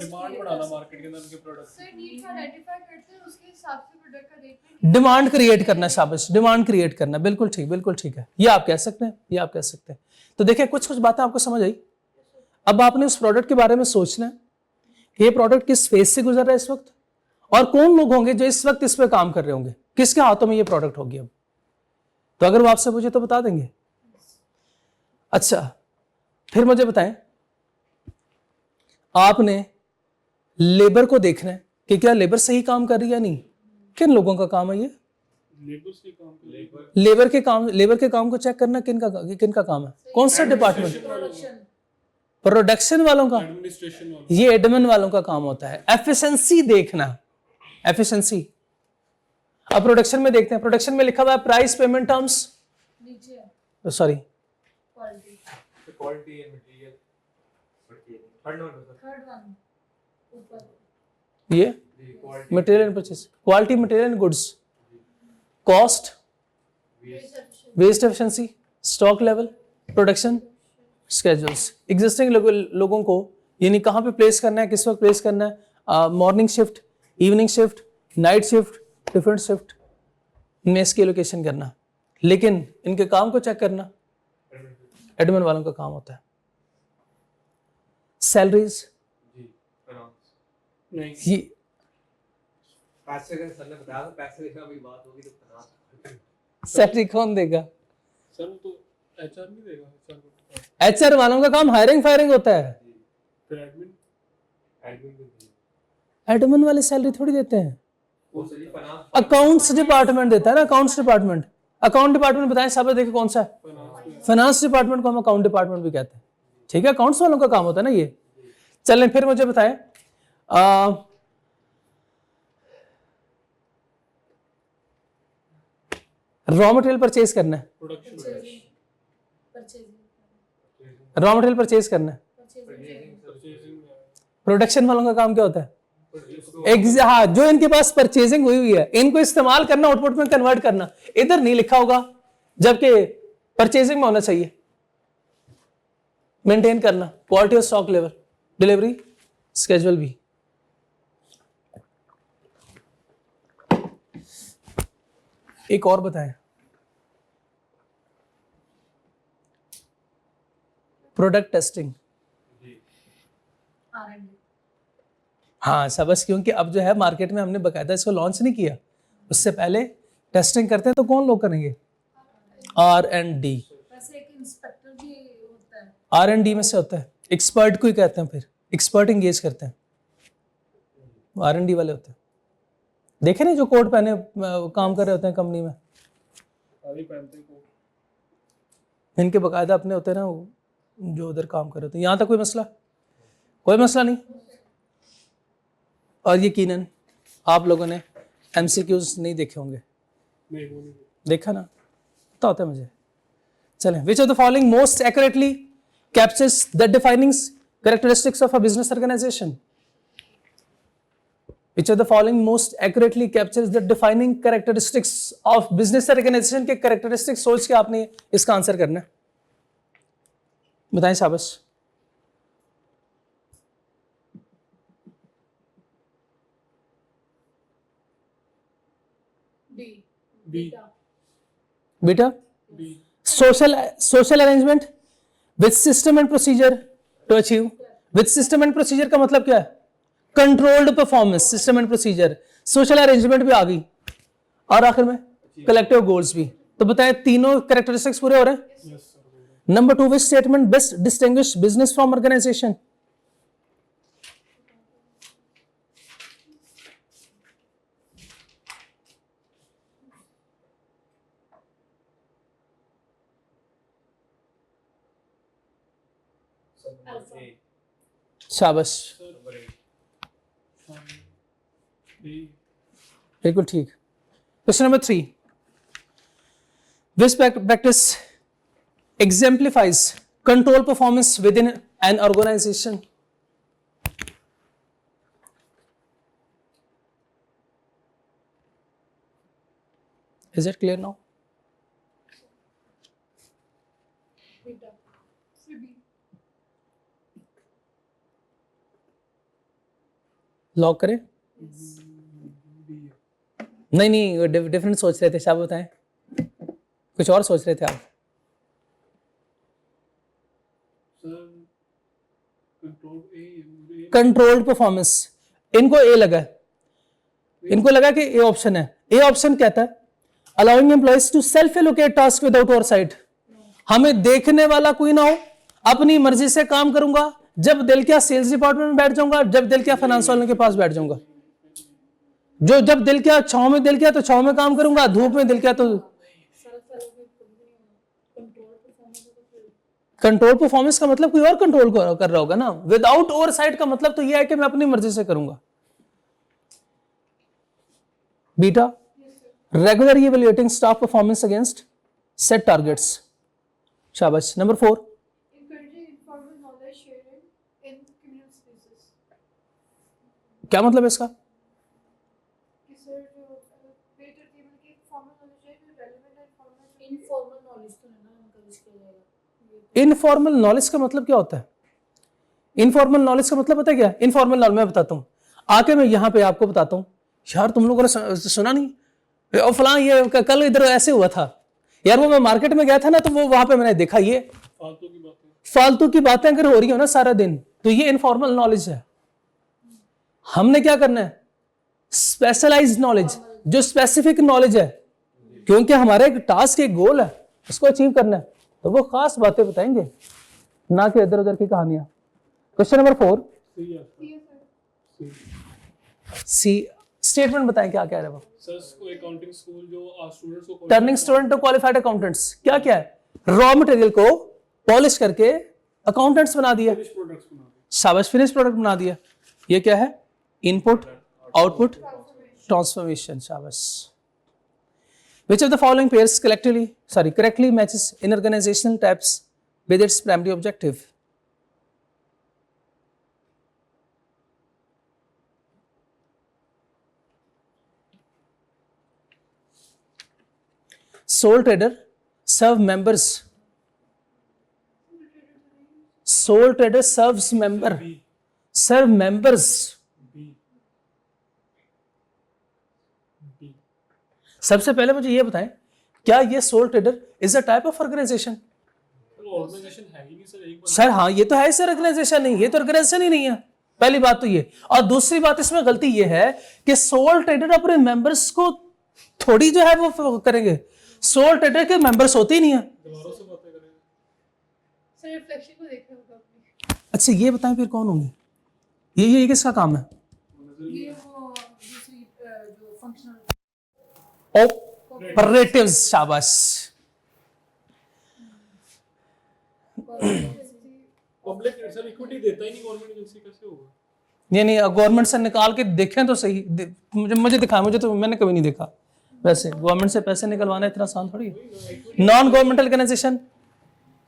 डिमांड बढ़ाना मार्केट के अंदर उनके प्रोडक्ट सर नीड का आइडेंटिफाई करते हैं, उसके हिसाब से प्रोडक्ट का देखते हैं। डिमांड क्रिएट करना। शाबाश, डिमांड क्रिएट करना, बिल्कुल ठीक है। ये आप कह सकते हैं, तो देखिए कुछ बातें आपको समझ आई। अब आपने उस प्रोडक्ट के बारे में सोचना है कि ये प्रोडक्ट किस फेज से गुजर रहा है इस वक्त, और कौन लोग होंगे जो इस वक्त इस पे काम कर रहे होंगे, किसके हाथों में ये प्रोडक्ट होगी। अब तो अगर वो आपसे पूछे तो बता देंगे। अच्छा, फिर मुझे बताएं, आपने लेबर को देखना है कि क्या लेबर सही काम कर रही है या नहीं। किन लोगों का काम है ये? लेबर से काम कर लेबर के काम को चेक करना किनका काम है? कौन सा डिपार्टमेंट? प्रोडक्शन प्रोडक्शन वालों का, एडमिनिस्ट्रेशन वाला ये एडमिन वालों का काम होता है। एफिशिएंसी देखना, एफिशिएंसी। अब प्रोडक्शन में देखते हैं, प्रोडक्शन में लिखा हुआ है प्राइस पेमेंट टर्म्स, नीचे है sorry quality, quality and material third number sir third one ऊपर ये quality material and purchase, quality material and goods, cost, waste efficiency, stock level, production schedules. Existing लोगों को यानी कहाँ पे प्लेस करना है, किस वक्त प्लेस करना है, morning shift, evening shift, night shift, different shift में इसकी एलोकेशन करना। लेकिन इनके काम को चेक करना एडमिन वालों का काम होता है। सैलरीज, जी फाइनेंस नहीं ये पैसे का सर ने बताया था, पैसे का भी बात होगी तो फाइनेंस सैलरी कौन देगा? सर वो तो एचआर नहीं देगा, एचआर को एचआर वालों का काम हायरिंग फायरिंग होता है। फिर एडमिन एडमिन भी एडमिन वाले सैलरी थोड़ी देते हैं, वो सर जी फाइनेंस अकाउंट्स डिपार्टमेंट देता है ना। अकाउंट्स डिपार्टमेंट, अकाउंट डिपार्टमेंट बताएं साहब, देखिए कौन सा है? फाइनेंस डिपार्टमेंट को हम अकाउंट डिपार्टमेंट भी कहते हैं, ठीक है। अकाउंट्स वालों का काम होता है ना ये। चलें फिर मुझे बताएं, रॉ मटेरियल परचेज करना है, production purchasing raw material purchase करना है। परचेजिंग प्रोडक्शन वालों का काम क्या होता है? हाँ, जो इनके पास परचेजिंग हुई हुई है इनको इस्तेमाल करना, आउटपुट में कन्वर्ट करना। इधर नहीं लिखा होगा, जबकि परचेजिंग में होना चाहिए। मेंटेन करना क्वालिटी और स्टॉक लेवल, डिलीवरी स्केड्यूल भी। एक और बताएं, प्रोडक्ट टेस्टिंग। R&D हाँ सबस, क्योंकि अब जो है मार्केट में हमने बकायदा इसको लॉन्च नहीं किया, उससे पहले टेस्टिंग करते हैं तो कौन लोग करेंगे? R&D। वैसे एक इंस्पेक्टर भी होता है, R&D में से होता है, एक्सपर्ट को ही कहते हैं, फिर एक्सपर्ट इंगेज करते हैं, R&D वाले होते हैं। देखे नहीं जो कोट पहने काम कर रहे होते हैं कंपनी में, सारी पहनते हैं कोट। इनके बकायदा अपने होते हैं ना वो, जो उधर काम कर रहे होते हैं। यहाँ तक कोई मसला नहीं। और यकीनन आप लोगों ने MCQs नहीं देखे होंगे, नहीं वो नहीं देखा ना, पता होता है मुझे। चलें, which of the following most accurately captures the defining characteristics of a business organization? Which of the following most accurately captures the defining characteristics of business organization के characteristics सोच के आपने इसका आंसर करना है। बताएं शाबाश। D बी बेटा, B social arrangement with system and procedure to achieve। with system and procedure का मतलब क्या है? Controlled performance, system and procedure, social arrangement भी आ गई, और आखिर में कलेक्टिव गोल्स भी। तो बताएं तीनों कैरेक्टरिस्टिक्स पूरे हो रहे हैं? Yes sir. Number 2, which statement best distinguish business from organization? शाबाश, बी बिल्कुल ठीक। Question number 3, which practice exemplifies control performance within an organization? Is it clear now? beta lock करें? नहीं डिफरेंट सोच रहे थे, शायद बताएं, कुछ और सोच रहे थे आप। सर कंट्रोल ए कंट्रोल्ड परफॉर्मेंस, इनको ए लगा है, इनको लगा कि ए ऑप्शन है। ए ऑप्शन कहता है allowing employees to self allocate task without oversight. हमें देखने वाला कोई ना हो, अपनी मर्जी से काम करूंगा, जब दिल किया सेल्स डिपार्टमेंट में बैठ जाऊंगा, जब दिल किया फाइनेंस वालों के पास बैठ जाऊंगा। जो जब दिल किया छांव में, दिल किया तो छांव में काम करूंगा, धूप में दिल किया तो कंट्रोल परफॉर्मेंस का मतलब कोई और कंट्रोल कर रहा होगा ना। विदाउट ओवरसाइट का मतलब तो यह है कि मैं अपनी मर्जी से करूंगा। बीटा, regularly evaluating staff performance against set targets. शाबाश। Number 4, encouraging informal knowledge sharing in communal spaces. क्या मतलब है इसका? कि सर जो बेटर टेबल की फॉर्मल नॉलेज है जो रेलेवेंट है फॉर्मल इनफॉर्मल नॉलेज तो है ना इनकरेज किया जाएगा। इनफॉर्मल नॉलेज का मतलब क्या होता है? इनफॉर्मल नॉलेज का मतलब पता है क्या? इनफॉर्मल नॉलेज मैं बताता हूँ, आके मैं यहाँ पे आपको बताता हूँ, यार तुम लोगों ने सुना नहीं, और फलां ये कल इधर ऐसे हुआ था यार, वो मैं मार्केट में गया था ना तो वो वहां पे मैंने देखा, ये फालतू की बातें अगर हो रही हो ना सारा दिन, तो ये इनफॉर्मल नॉलेज है। हमने क्या करना है? स्पेशलाइज्ड नॉलेज, जो स्पेसिफिक नॉलेज है, क्योंकि हमारा एक टास्क, एक गोल है, उसको अचीव करना है, तो वो खास बातें बताएंगे, ना कि इधर उधर की कहानियां। क्वेश्चन नंबर 4, सी स्टेटमेंट बताएं क्या कह रहे हैं वो। सर को अकाउंटिंग स्कूल जो स्टूडेंट्स को turning student to qualified accountants, क्या क्या है? रॉ मटेरियल को पॉलिश करके अकाउंटेंट्स बना दिया। प्रोडक्ट्स बना शाबाश, फिनिश प्रोडक्ट बना दिया। ये क्या है? Input, output, transformation. शाबाश। Which of the following pairs correctly matches in organizational types with its primary objective? Sole trader serve members. Sole trader serves serve members. सबसे पहले मुझे ये बताएं, क्या ये sole trader is a type of organization? Organization है ही नहीं सर, एक सर हाँ, ये तो है सर, ऑर्गेनाइजेशन नहीं, ये तो ऑर्गेनाइजेशन ही नहीं है। पहली बात तो ये, और दूसरी बात इसमें गलती ये है कि सोल ट्रेडर अपने मेंबर्स को थोड़ी जो है वो करेंगे, सोल ट्रेडर के मेंबर्स होते ही नहीं है। दीवारों से बातें करेंगे सर रिफ्लेक्शन को देख रहे होगा अपनी। अच्छा ये बताएं फिर कौन होंगे ये किसका काम है? ये वो दूसरी जो फंक्शनल ऑपरेटिव्स। शाबाश। पब्लिक सर इक्विटी देता ही नहीं गवर्नमेंट एजेंसी, कैसे होगा? नहीं गवर्नमेंट से निकाल के देखें तो सही, मुझे दिखा, मुझे तो मैंने कभी नहीं देखा। वैसे गवर्नमेंट से पैसे निकलवाना इतना आसान थोड़ी है। नॉन गवर्नमेंटल ऑर्गेनाइजेशन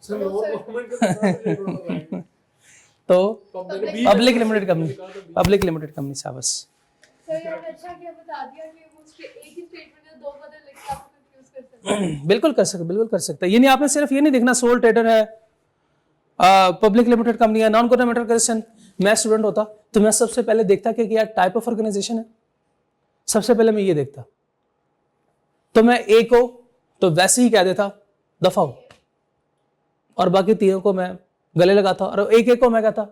सर और गवर्नमेंट तो पब्लिक लिमिटेड कंपनी। शाबाश। सर यार अच्छा किया बता दिया कि वो उसके एक ही स्टेटमेंट में दो बदल लिख के आप कंफ्यूज कर सकते हैं। बिल्कुल कर सकते हैं। ये नहीं, आपने सिर्फ ये नहीं देखना सोल ट्रेडर है, पब्लिक लिमिटेड कंपनी है, नॉन गवर्नमेंटल ऑर्गेनाइजेशन। मैं स्टूडेंट होता तो मैं सबसे पहले देखता कि क्या टाइप ऑफ ऑर्गेनाइजेशन है, सबसे पहले मैं ये देखता, तो मैं ए को तो वैसे ही कह देता दफा हो, और बाकी तीनों को मैं गले लगाता, और एक को मैं कहता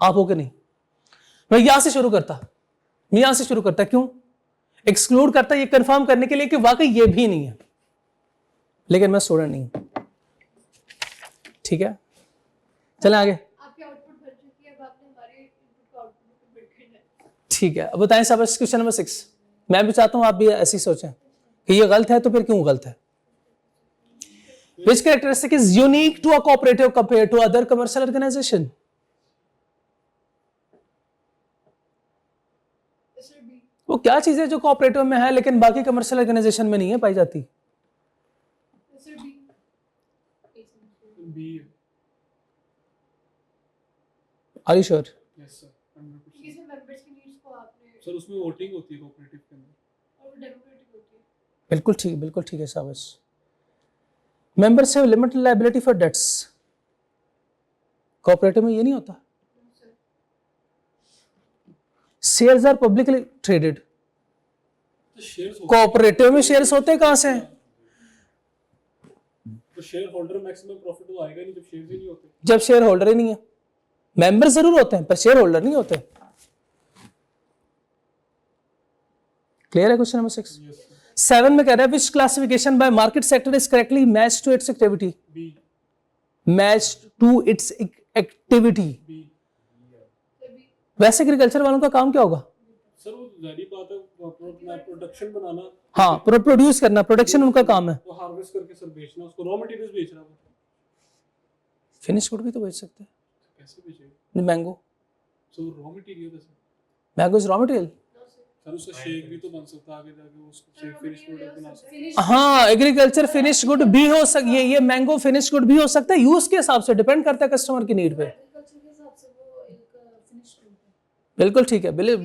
आप हो के नहीं। मैं यहां से शुरू करता, क्यों? एक्सक्लूड करता, ये कंफर्म करने के लिए कि वाकई ये भी नहीं है, लेकिन मैं स्टूडेंट नहीं हूं। ठीक है, चलें आगे। आपकी आउटपुट भर चुकी है, अब आपने हमारे इनपुट को आउटपुट में कन्वर्ट करना है। ठीक है, अब बताएं सब। क्वेश्चन नंबर 6, मैं भी चाहता हूं आप भी ऐसे ही सोचें कि ये गलत है तो फिर क्यों गलत है। Which characteristic is unique to a cooperative compared to other commercial organization? Sir B. वो क्या चीज है जो कोऑपरेटिव में है लेकिन बाकी कमर्शियल ऑर्गेनाइजेशन में नहीं है पाई जाती? Sir B. B. Are you sure? Yes sir 100%। इसमें मेंबर्स की नीड्स को आपने सर उसमें वोटिंग होती है कोऑपरेटिव के अंदर, और डेमोक्रेटिक होती है। बिल्कुल ठीक है, शाबाश। Members have limited liability for debts. Cooperative में ये नहीं होता। Shares are publicly traded. तो शेयर्स कोऑपरेटिव में शेयर्स होते कहां से हैं? तो शेयर होल्डर मैक्सिमम प्रॉफिट तो आएगा नहीं जब शेयर्स ही नहीं होते। जब शेयर होल्डर ही नहीं है। मेंबर जरूर होते हैं पर शेयर होल्डर नहीं होते। क्लियर है क्वेश्चन नंबर 6? 7 में कह रहा है which classification by market sector is correctly match to its activity? B. Match to its activity. B. वैसे एग्रीकल्चर वालों का काम क्या होगा? सर वो जारी बात है प्रोडक्शन बनाना, हाँ, प्रोड्यूस करना, प्रोडक्शन उनका काम है। वो हार्वेस्ट करके सर बेचना, उसको रॉ मटेरियल्स बेच रहा है, फिनिश गुड भी तो बेच सकते हैं। कैसे बेचेगा? मैंगो, सो रॉ मटेरियल है sir. Mango is raw material. Sir उसका शेक भी तो बन सकता है आगे जाके, वो उसको शेक फिनिश प्रोडक्ट बना सकते हैं। हाँ, एग्रीकल्चर फिनिश गुड भी हो सकता है, ये मैंगो फिनिश गुड भी हो सकता है, यूज के हिसाब से डिपेंड करता है कस्टमर की नीड पे। एग्रीकल्चर के हिसाब से वो एक फिनिश फ्रूट है। बिल्कुल ठीक है, सीड्स हो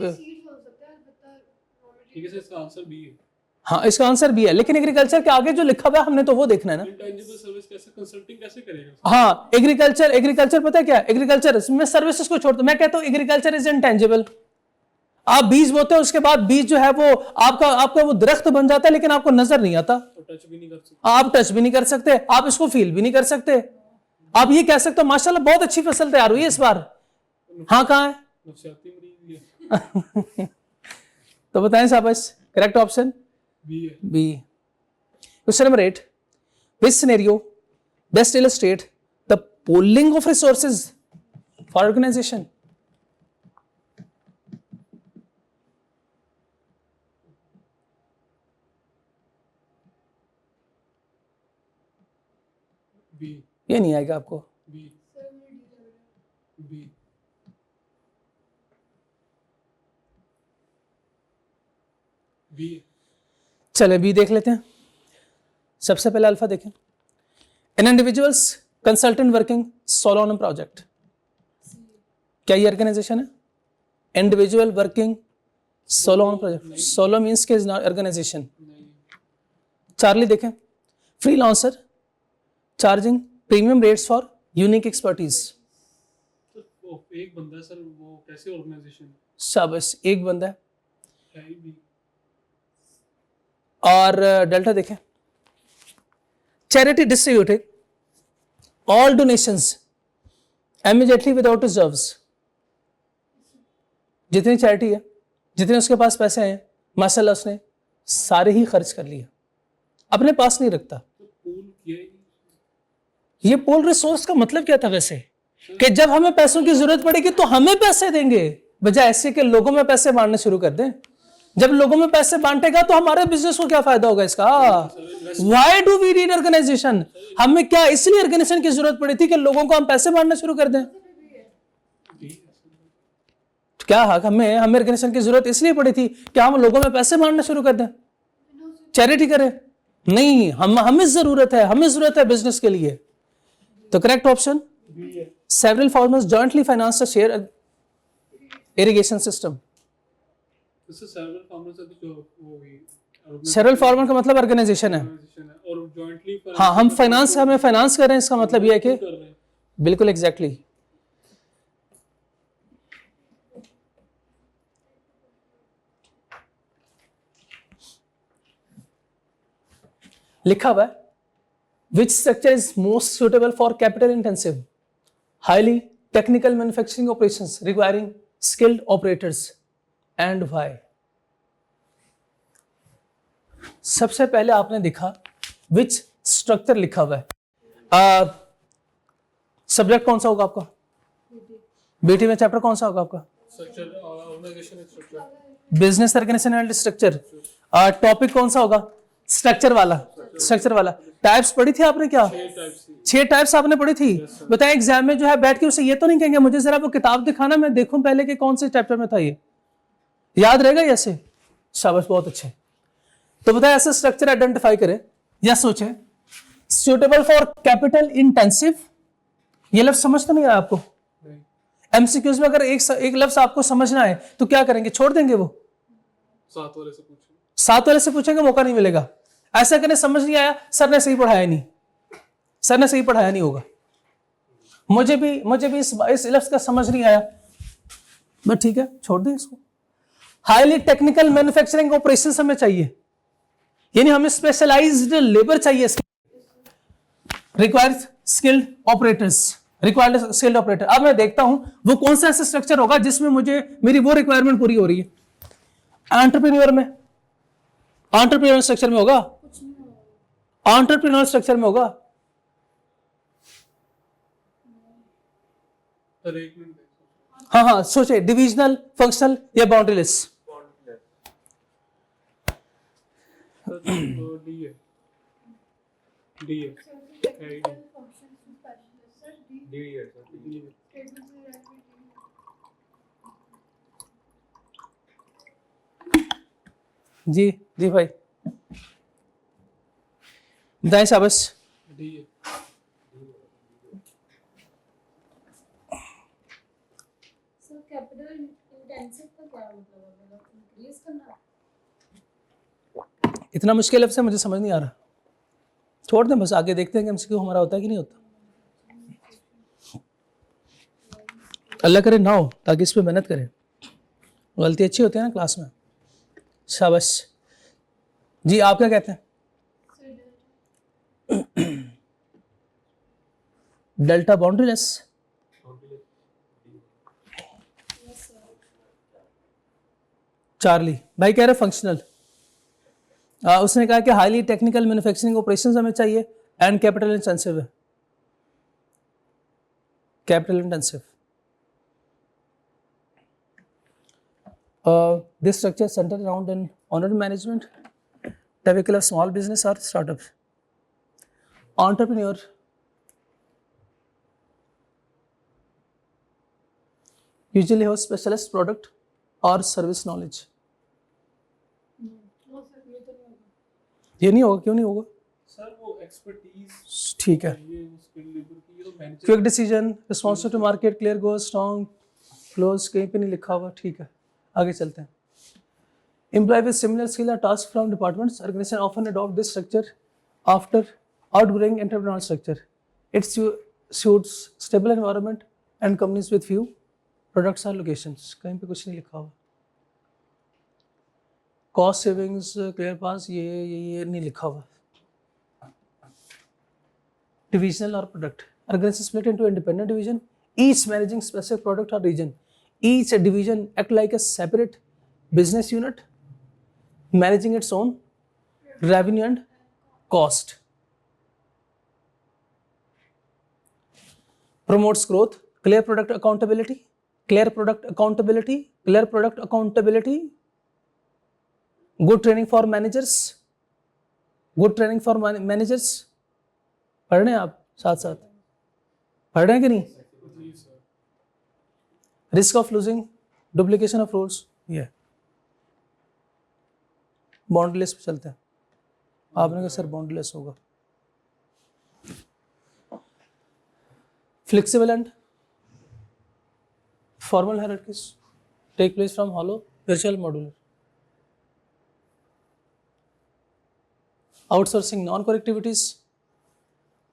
सकता है, अलबत्ता raw material ठीक है सर, इसका आंसर बी है। हाँ, इसका आंसर भी है, लेकिन एग्रीकल्चर के आगे जो लिखा हुआ है हमने तो वो देखना है ना। इंटेंजिबल सर्विस कैसे, कंसल्टिंग कैसे करेगा? हाँ, एग्रीकल्चर पता है क्या है? एग्रीकल्चर में सर्विसेज को छोड़ दो, मैं कहता हूँ एग्रीकल्चर इज इंटेंजिबल। आप बीज बोते हो, उसके बाद बीज जो है वो आपका वो दरख्त बन जाता है, लेकिन आपको नजर नहीं आता, तो टच भी नहीं कर सकते। आप टच भी नहीं कर सकते, आप इसको फील भी नहीं कर सकते। आप ये कह सकते हो माशाल्लाह बहुत अच्छी फसल तैयार हुई है इस बार। हाँ, कहाँ है? नफसियाती मरीज है। तो बताएं शाबाश, करेक्ट ऑप्शन बी है। B. Question number 8, which scenario best illustrate the pooling of resources for organization? B. ये नहीं आएगा आपको। बी। सर मुझे डी लग रहा है। बी। बी। चले बी देख लेते हैं। सबसे पहले अल्फा देखें, an individuals consultant working solo on project, क्या ये ऑर्गेनाइजेशन है? Individual working solo on project, solo means के ऑर्गेनाइजेशन। नहीं। चार्ली देखें, freelancer charging premium rates for unique expertise, तो वो एक बंदा है सर, वो कैसे ऑर्गेनाइजेशन शाबाश, एक बंदा है। है ही बी। और डेल्टा देखें, charity distributed all donations immediately without reserves, जितनी चैरिटी है, जितने उसके पास पैसे हैं, माशाल्लाह उसने सारे ही खर्च कर लिए, अपने पास नहीं रखता। तो पूल किया ही नहीं। ये पोल रिसोर्स का मतलब क्या था वैसे, कि जब हमें पैसों की जरूरत पड़ेगी तो हमें पैसे देंगे, बजाय ऐसे कि लोगों में पैसे बांटने शुरू कर दें। जब लोगों में पैसे बांटेगा तो हमारे बिजनेस को क्या फायदा होगा इसका? Why do we need organization? हमें क्या इसलिए ऑर्गेनाइजेशन की जरूरत पड़ी थी कि लोगों को हम पैसे बांटना शुरू कर दें? क्या हमें ऑर्गेनाइजेशन की जरूरत इसलिए पड़ी थी कि हम लोगों में पैसे बांटना शुरू कर दें, चैरिटी करें? नहीं, हमें जरूरत है बिजनेस के लिए। तो correct option several farmers jointly finance the share irrigation system. Several farmers है तो वो भी सेवरल फार्मर का मतलब ऑर्गेनाइजेशन है। ऑर्गेनाइजेशन है और जॉइंटली हाँ, हमें फाइनेंस कर रहे हैं, इसका मतलब यह है कि कर रहे हैं। बिल्कुल एग्जैक्टली। लिखा हुआ है, which structure is most suitable for capital intensive highly technical manufacturing operations requiring skilled operators and why? सबसे पहले आपने देखा विच स्ट्रक्चर लिखा हुआ है। सब्जेक्ट कौन सा होगा आपका? बीटी में चैप्टर कौन सा होगा आपका? Structure organization structure, business organization and structure. Topic कौन सा होगा? स्ट्रक्चर वाला। टाइप्स पढ़ी थी आपने क्या? 6 टाइप्स आपने पढ़ी थी। बताएं एग्जाम में जो है बैठ के उसे ये तो नहीं कहेंगे मुझे जरा वो किताब दिखाना, मैं देखूं पहले कि कौन से चैप्टर में था, ये याद रहेगा? ऐसे शाबाश, बहुत अच्छे। तो बताएं ऐसे स्ट्रक्चर आइडेंटिफाई करें या सोचें, सुटेबल फॉर कैपिटल इंटेंसिव, ये लफ्ज समझ तो नहीं आया आपको? एमसीक्यूज में अगर एक लफ्ज आपको समझना है तो क्या करेंगे? छोड़ देंगे वो? साथ वाले से पूछेंगे, मौका नहीं मिलेगा। ऐसा करने समझ नहीं आया, सर ने सही पढ़ाया नहीं होगा। मुझे भी इस लफ्ज का समझ नहीं आया, बट ठीक है, छोड़ दें इसको। हाईली टेक्निकल मैन्युफैक्चरिंग ऑपरेशंस हमें चाहिए, यानी हमें स्पेशलाइज्ड लेबर चाहिए। Required skilled operator. अब मैं देखता हूं वो कौन सा ऐसा स्ट्रक्चर होगा जिसमें मेरी वो रिक्वायरमेंट पूरी हो रही है। एंटरप्रेन्योर स्ट्रक्चर में होगा? एंटरप्रेन्योर स्ट्रक्चर में होगा? सर एक मिनट हाँ, सोचे डिविजनल, फंक्शनल या बाउंड्रीलेस? डी है डी है So technical functions to specialists, sir. D. D है सर डी है Tables में रहते हैं. जी जी भाई बताएं शाबाश। डी है सर कैपिटल इंटेंसिव का क्या मतलब है, मतलब इंक्रीज करना? इतना मुश्किल लफ्ज़ है, मुझे समझ नहीं आ रहा। छोड़ दें बस, आगे देखते हैं कि एमसीक्यू हमारा होता है कि नहीं होता। अल्लाह करे ना हो, ताकि इस पर मेहनत करें। गलती अच्छी होती है ना क्लास में। शाबाश जी, आप क्या कहते हैं? So delta. डेल्टा बाउंड्रीलेस। चार्ली भाई कह रहे फंक्शनल। उसने कहा कि हाईली टेक्निकल मैन्युफैक्चरिंग ऑपरेशंस हमें चाहिए एंड कैपिटल इंटेंसिव है। Capital intensive. This structure centered around an owner management, typical of small business or startup. Entrepreneur usually have specialist product or service knowledge. वो sir ये तो नहीं होगा। ये नहीं होगा, क्यों नहीं होगा? सर वो एक्सपर्टीज ठीक है। ये स्किल लेबर की ये तो manager quick decision, responsive to market, clear goal, strong close, कहीं पे नहीं लिखा हुआ। ठीक है, आगे चलते हैं। Employee with similar skill or task from departments, organization often adopt this structure after outgrowing entrepreneurial structure. It suits stable environment and companies with few products or locations. कहीं पे कुछ नहीं लिखा हुआ। Cost savings, clear path, ये नहीं लिखा हुआ। Divisional or product. Organization split into independent division, each managing specific product or region. Each division act like a separate business unit, managing its own revenue and cost. Promotes growth, clear product accountability, clear product accountability, clear product accountability. Good training for managers, good training for managers. पढ़ रहे हैं आप साथ साथ? पढ़ रहे हैं कि नहीं? जी sir risk of losing, duplication of rules, ये बाउंड्रीलेस पे चलते हैं। आपने कहा सर बाउंड्रीलेस होगा। Flexible and formal hierarchies take place from hollow, virtual, modular. Outsourcing non core activities,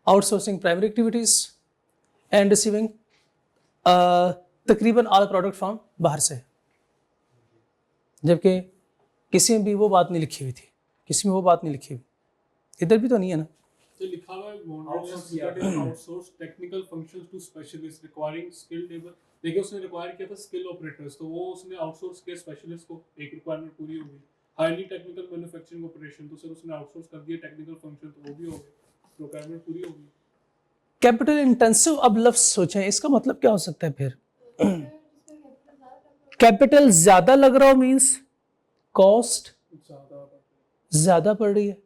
outsourcing primary activities and receiving तकरीबन ऑल प्रोडक्ट फ्रॉम बाहर से। जबकि किसी में भी वो बात नहीं लिखी हुई थी, किसी में वो बात नहीं लिखी हुई। इधर भी तो नहीं है ना। तो लिखा हुआ है outsource technical functions to specialist requiring skilled labour. देखिए उसने रिक्वायर किया था स्किल ऑपरेटर्स, तो वो उसने आउटसोर्स किया स्पेशलिस्ट को। एक रिक्वायरमेंट पूरी हो गई। हाईली टेक्निकल मैन्युफैक्चरिंग ऑपरेशन, तो सर उसने आउटसोर्स कर दिया टेक्निकल फंक्शन, तो वो भी हो गए, रिक्वायरमेंट पूरी हो गई। कैपिटल इंटेंसिव, अब लफ्ज सोचें इसका मतलब क्या हो सकता है फिर? कैपिटल ज्यादा लग रहा हो मींस कॉस्ट ज्यादा पड़ रही है।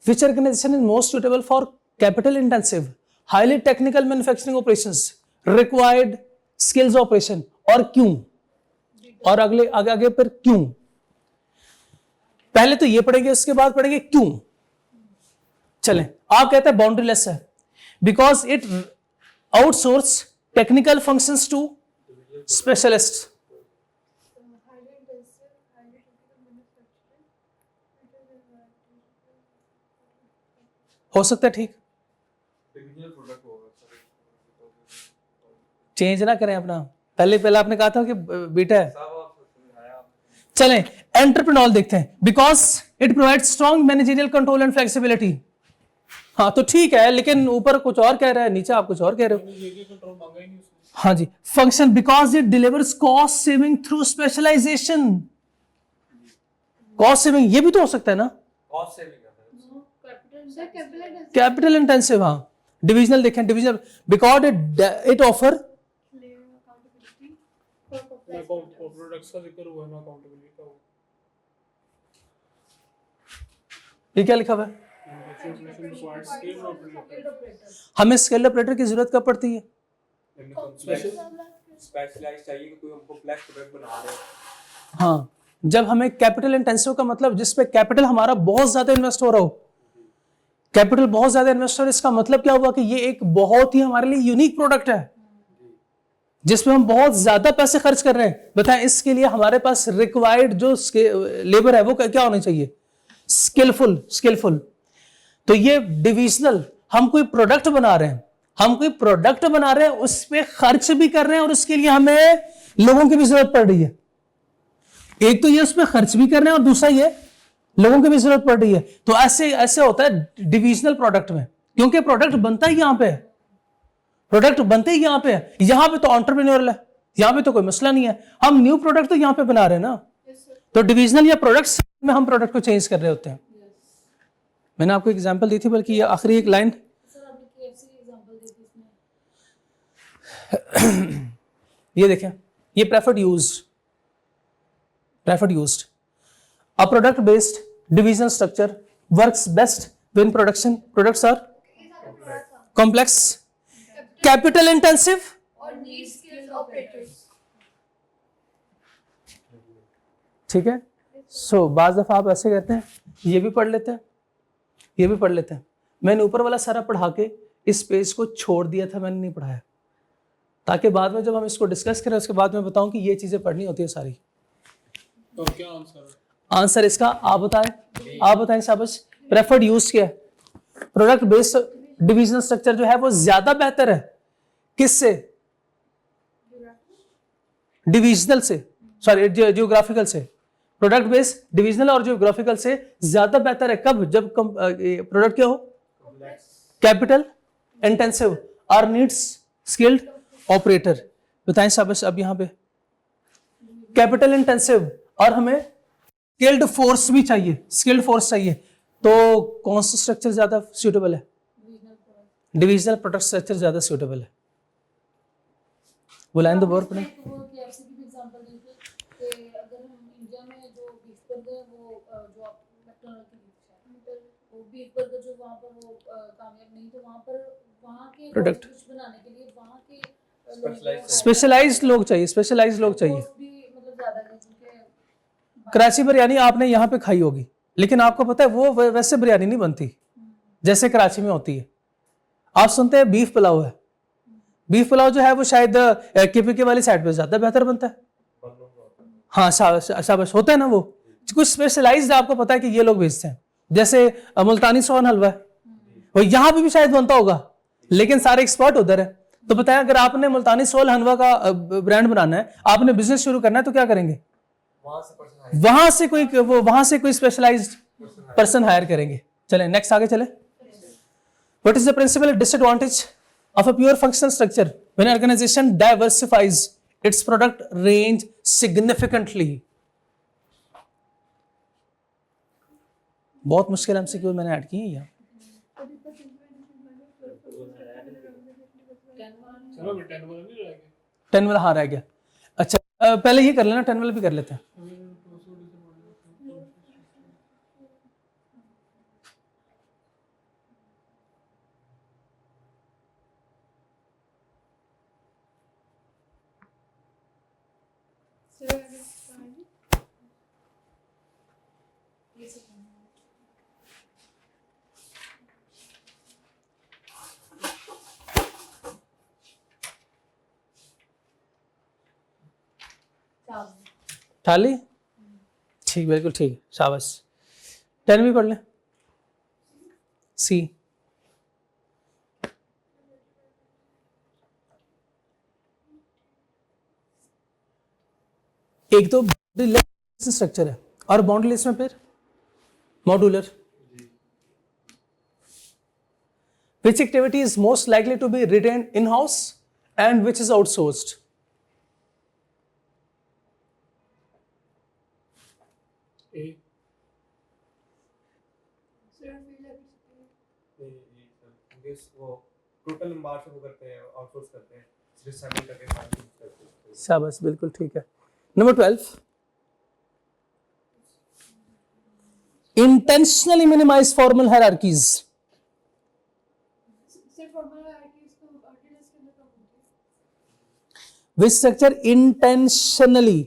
Which organization is most suitable for capital intensive, highly technical manufacturing operations, required skills operation, और क्यों? और अगले आगे पर क्यों? पहले तो ये पढ़ेंगे, उसके बाद पढ़ेंगे क्यों। चलें, आप कहते हैं बाउंड्रीलेस है because it outsource technical functions to specialist. Highly intensive, highly technical manufacturing. हो सकता है ठीक, डिविजनल प्रोडक्ट होगा सर। चेंज ना करें अपना। पहले आपने कहा था कि बीटा है। साहब आप समझाया। चलें, एंटरप्रेन्योर देखते हैं because it provide strong managerial control and flexibility. हाँ तो ठीक है, लेकिन ऊपर कुछ और कह रहा है, नीचे आप कुछ और कह रहे हो। ये कंट्रोल मांगा ही नहीं उसने। हाँ जी, function because it delivers cost saving through specialisation. Cost saving ये भी तो हो सकता है ना। कॉस्ट सेविंग है Sir, capital intensive. Capital intensive, हाँ। डिविजनल देखें, divisional because it offer Clear accountability for complex account products का जिक्र हुआ है ना, अकाउंटेबिलिटी का। ये क्या लिखा हुआ है? Manufacturing operation requires skilled operator. हमें स्किल्ड ऑपरेटर की जरूरत कब पड़ती है? स्पेशलाइज चाहिए कि कोई हम कॉम्प्लेक्स प्रोडक्ट बना रहे हैं। हाँ, जब हमें कैपिटल इंटेंसिव का मतलब जिस पे कैपिटल हमारा बहुत ज्यादा इन्वेस्ट हो रहा हो, कैपिटल बहुत ज्यादा इन्वेस्ट हो रहा है, इसका मतलब क्या हुआ कि ये एक बहुत ही हमारे लिए यूनिक प्रोडक्ट है जिसमें हम बहुत ज्यादा पैसे खर्च कर रहे हैं। बताएं, इसके लिए हमारे पास रिक्वायर्ड जो लेबर है वो क्या होनी चाहिए? स्किलफुल। तो ये डिविजनल, हम कोई प्रोडक्ट बना रहे हैं, उस पे खर्च भी कर रहे हैं और उसके लिए हमें लोगों की भी जरूरत पड़ रही है। एक तो ये उसमें खर्च भी कर रहे हैं और दूसरा ये लोगों की भी जरूरत पड़ रही है। तो ऐसे होता है डिविजनल प्रोडक्ट में, क्योंकि प्रोडक्ट बनता ही यहां पे है, यहां पे तो एंटरप्रेन्योरल है, यहां पे तो कोई मसला नहीं है, हम न्यू प्रोडक्ट तो यहां पे बना रहे हैं ना। तो डिविजनल या प्रोडक्ट्स में हम प्रोडक्ट को चेंज कर रहे होते हैं। मैंने आपको एग्जांपल दी थी, बल्कि ये आखिरी एक लाइन, सर आपने KFC की एग्जांपल दी थी इसमें। ये देखें, ये preferred used a product based divisional structure works best when products are complex, capital intensive और नीड स्किल्ड ऑपरेटर्स। ठीक है। सो बाज दफा आप ऐसे कहते हैं, ये भी पढ़ लेते हैं, मैंने ऊपर वाला सारा पढ़ा के इस पेज को छोड़ दिया था, मैंने नहीं पढ़ाया, ताकि बाद में जब हम इसको डिस्कस करें उसके बाद मैं बताऊं कि ये चीजें पढ़नी होती है सारी। तो क्या आंसर है? आंसर इसका आप बताएं शाबाश। प्रेफर्ड यूज क्या है? प्रोडक्ट बेस्ड डिविजनल स्ट्रक्चर जो है वो ज्यादा बेहतर है किससे? डिविजनल से, सॉरी जियोग्राफिकल से। प्रोडक्ट बेस्ड डिविजनल और जियोग्राफिकल से ज्यादा बेहतर है कब? जब प्रोडक्ट क्या हो? कैपिटल इंटेंसिव और नीड्स स्किल्ड ऑपरेटर। बताएं शाबाश। अब यहां पे कैपिटल इंटेंसिव और हमें स्किल्ड फोर्स चाहिए, तो कौन सा स्ट्रक्चर ज्यादा सूटेबल है? डिविजनल प्रोडक्ट स्ट्रक्चर ज्यादा सूटेबल है। बुलाएं दोबारा पढ़ें। वो KFC की भी एग्जांपल दी थी कि अगर हम इंडिया में जो बीफ बर्गर है वो जो आप मैकडॉनल्ड की वो बीफ बर्गर जो वहाँ पर वो कामयाब नहीं, तो वहाँ के Product. कुछ बनाने के लिए वहाँ के स्पेशलाइज्ड लोग चाहिए cost भी मतलब ज्यादा है, क्योंकि कराची बिरयानी आपने यहाँ पे खाई होगी, लेकिन आपको पता है वो वैसे बिरयानी नहीं बनती जैसे कराची में होती है। आप सुनते हैं बीफ पुलाव है, बीफ पुलाव जो है वो शायद KPK वाली साइड पे ज्यादा बेहतर बनता है। हाँ शाबाश, होता है ना वो कुछ स्पेशलाइज्ड, आपको पता है कि ये लोग भेजते हैं। जैसे मुल्तानी सोहन हलवा है, वो यहाँ पे भी शायद बनता होगा, लेकिन सारे एक्सपर्ट उधर है। तो बताएं, अगर आपने मुल्तानी सोहन हलवा का ब्रांड बनाना है, आपने बिजनेस शुरू करना है, तो क्या करेंगे? वहां से कोई स्पेशलाइज्ड पर्सन हायर करेंगे। चलें नेक्स्ट, आगे चले। What is the principal disadvantage of a pure functional structure when an organization diversifies its product range significantly? बहुत मुश्किल MCQ मैंने ऐड की है यहाँ। चलो 10 वाला नहीं रहेगा। 10 वाला हाँ रह गया। अच्छा पहले ये कर लेना, 10 वाला भी कर लेते हैं। ठाली ठीक, बिल्कुल ठीक, शाबाश। 10 भी पढ़ लें। सी एक तो स्ट्रक्चर है और बाउंड्री लिस्ट में फिर modular. Which activity is most likely to be retained in-house and which is outsourced? A वो टोटल नंबर से वो करते हैं, आउटसोर्स करते हैं, डिसेंबल करके फाइनल करते हैं। शाबाश, बिल्कुल ठीक है। Number 12, intentionally minimize formal hierarchies. सिर्फ फॉर्मल हायरार्कीज तो आर्टिकल्स के अंदर कम होती है। Which structure intentionally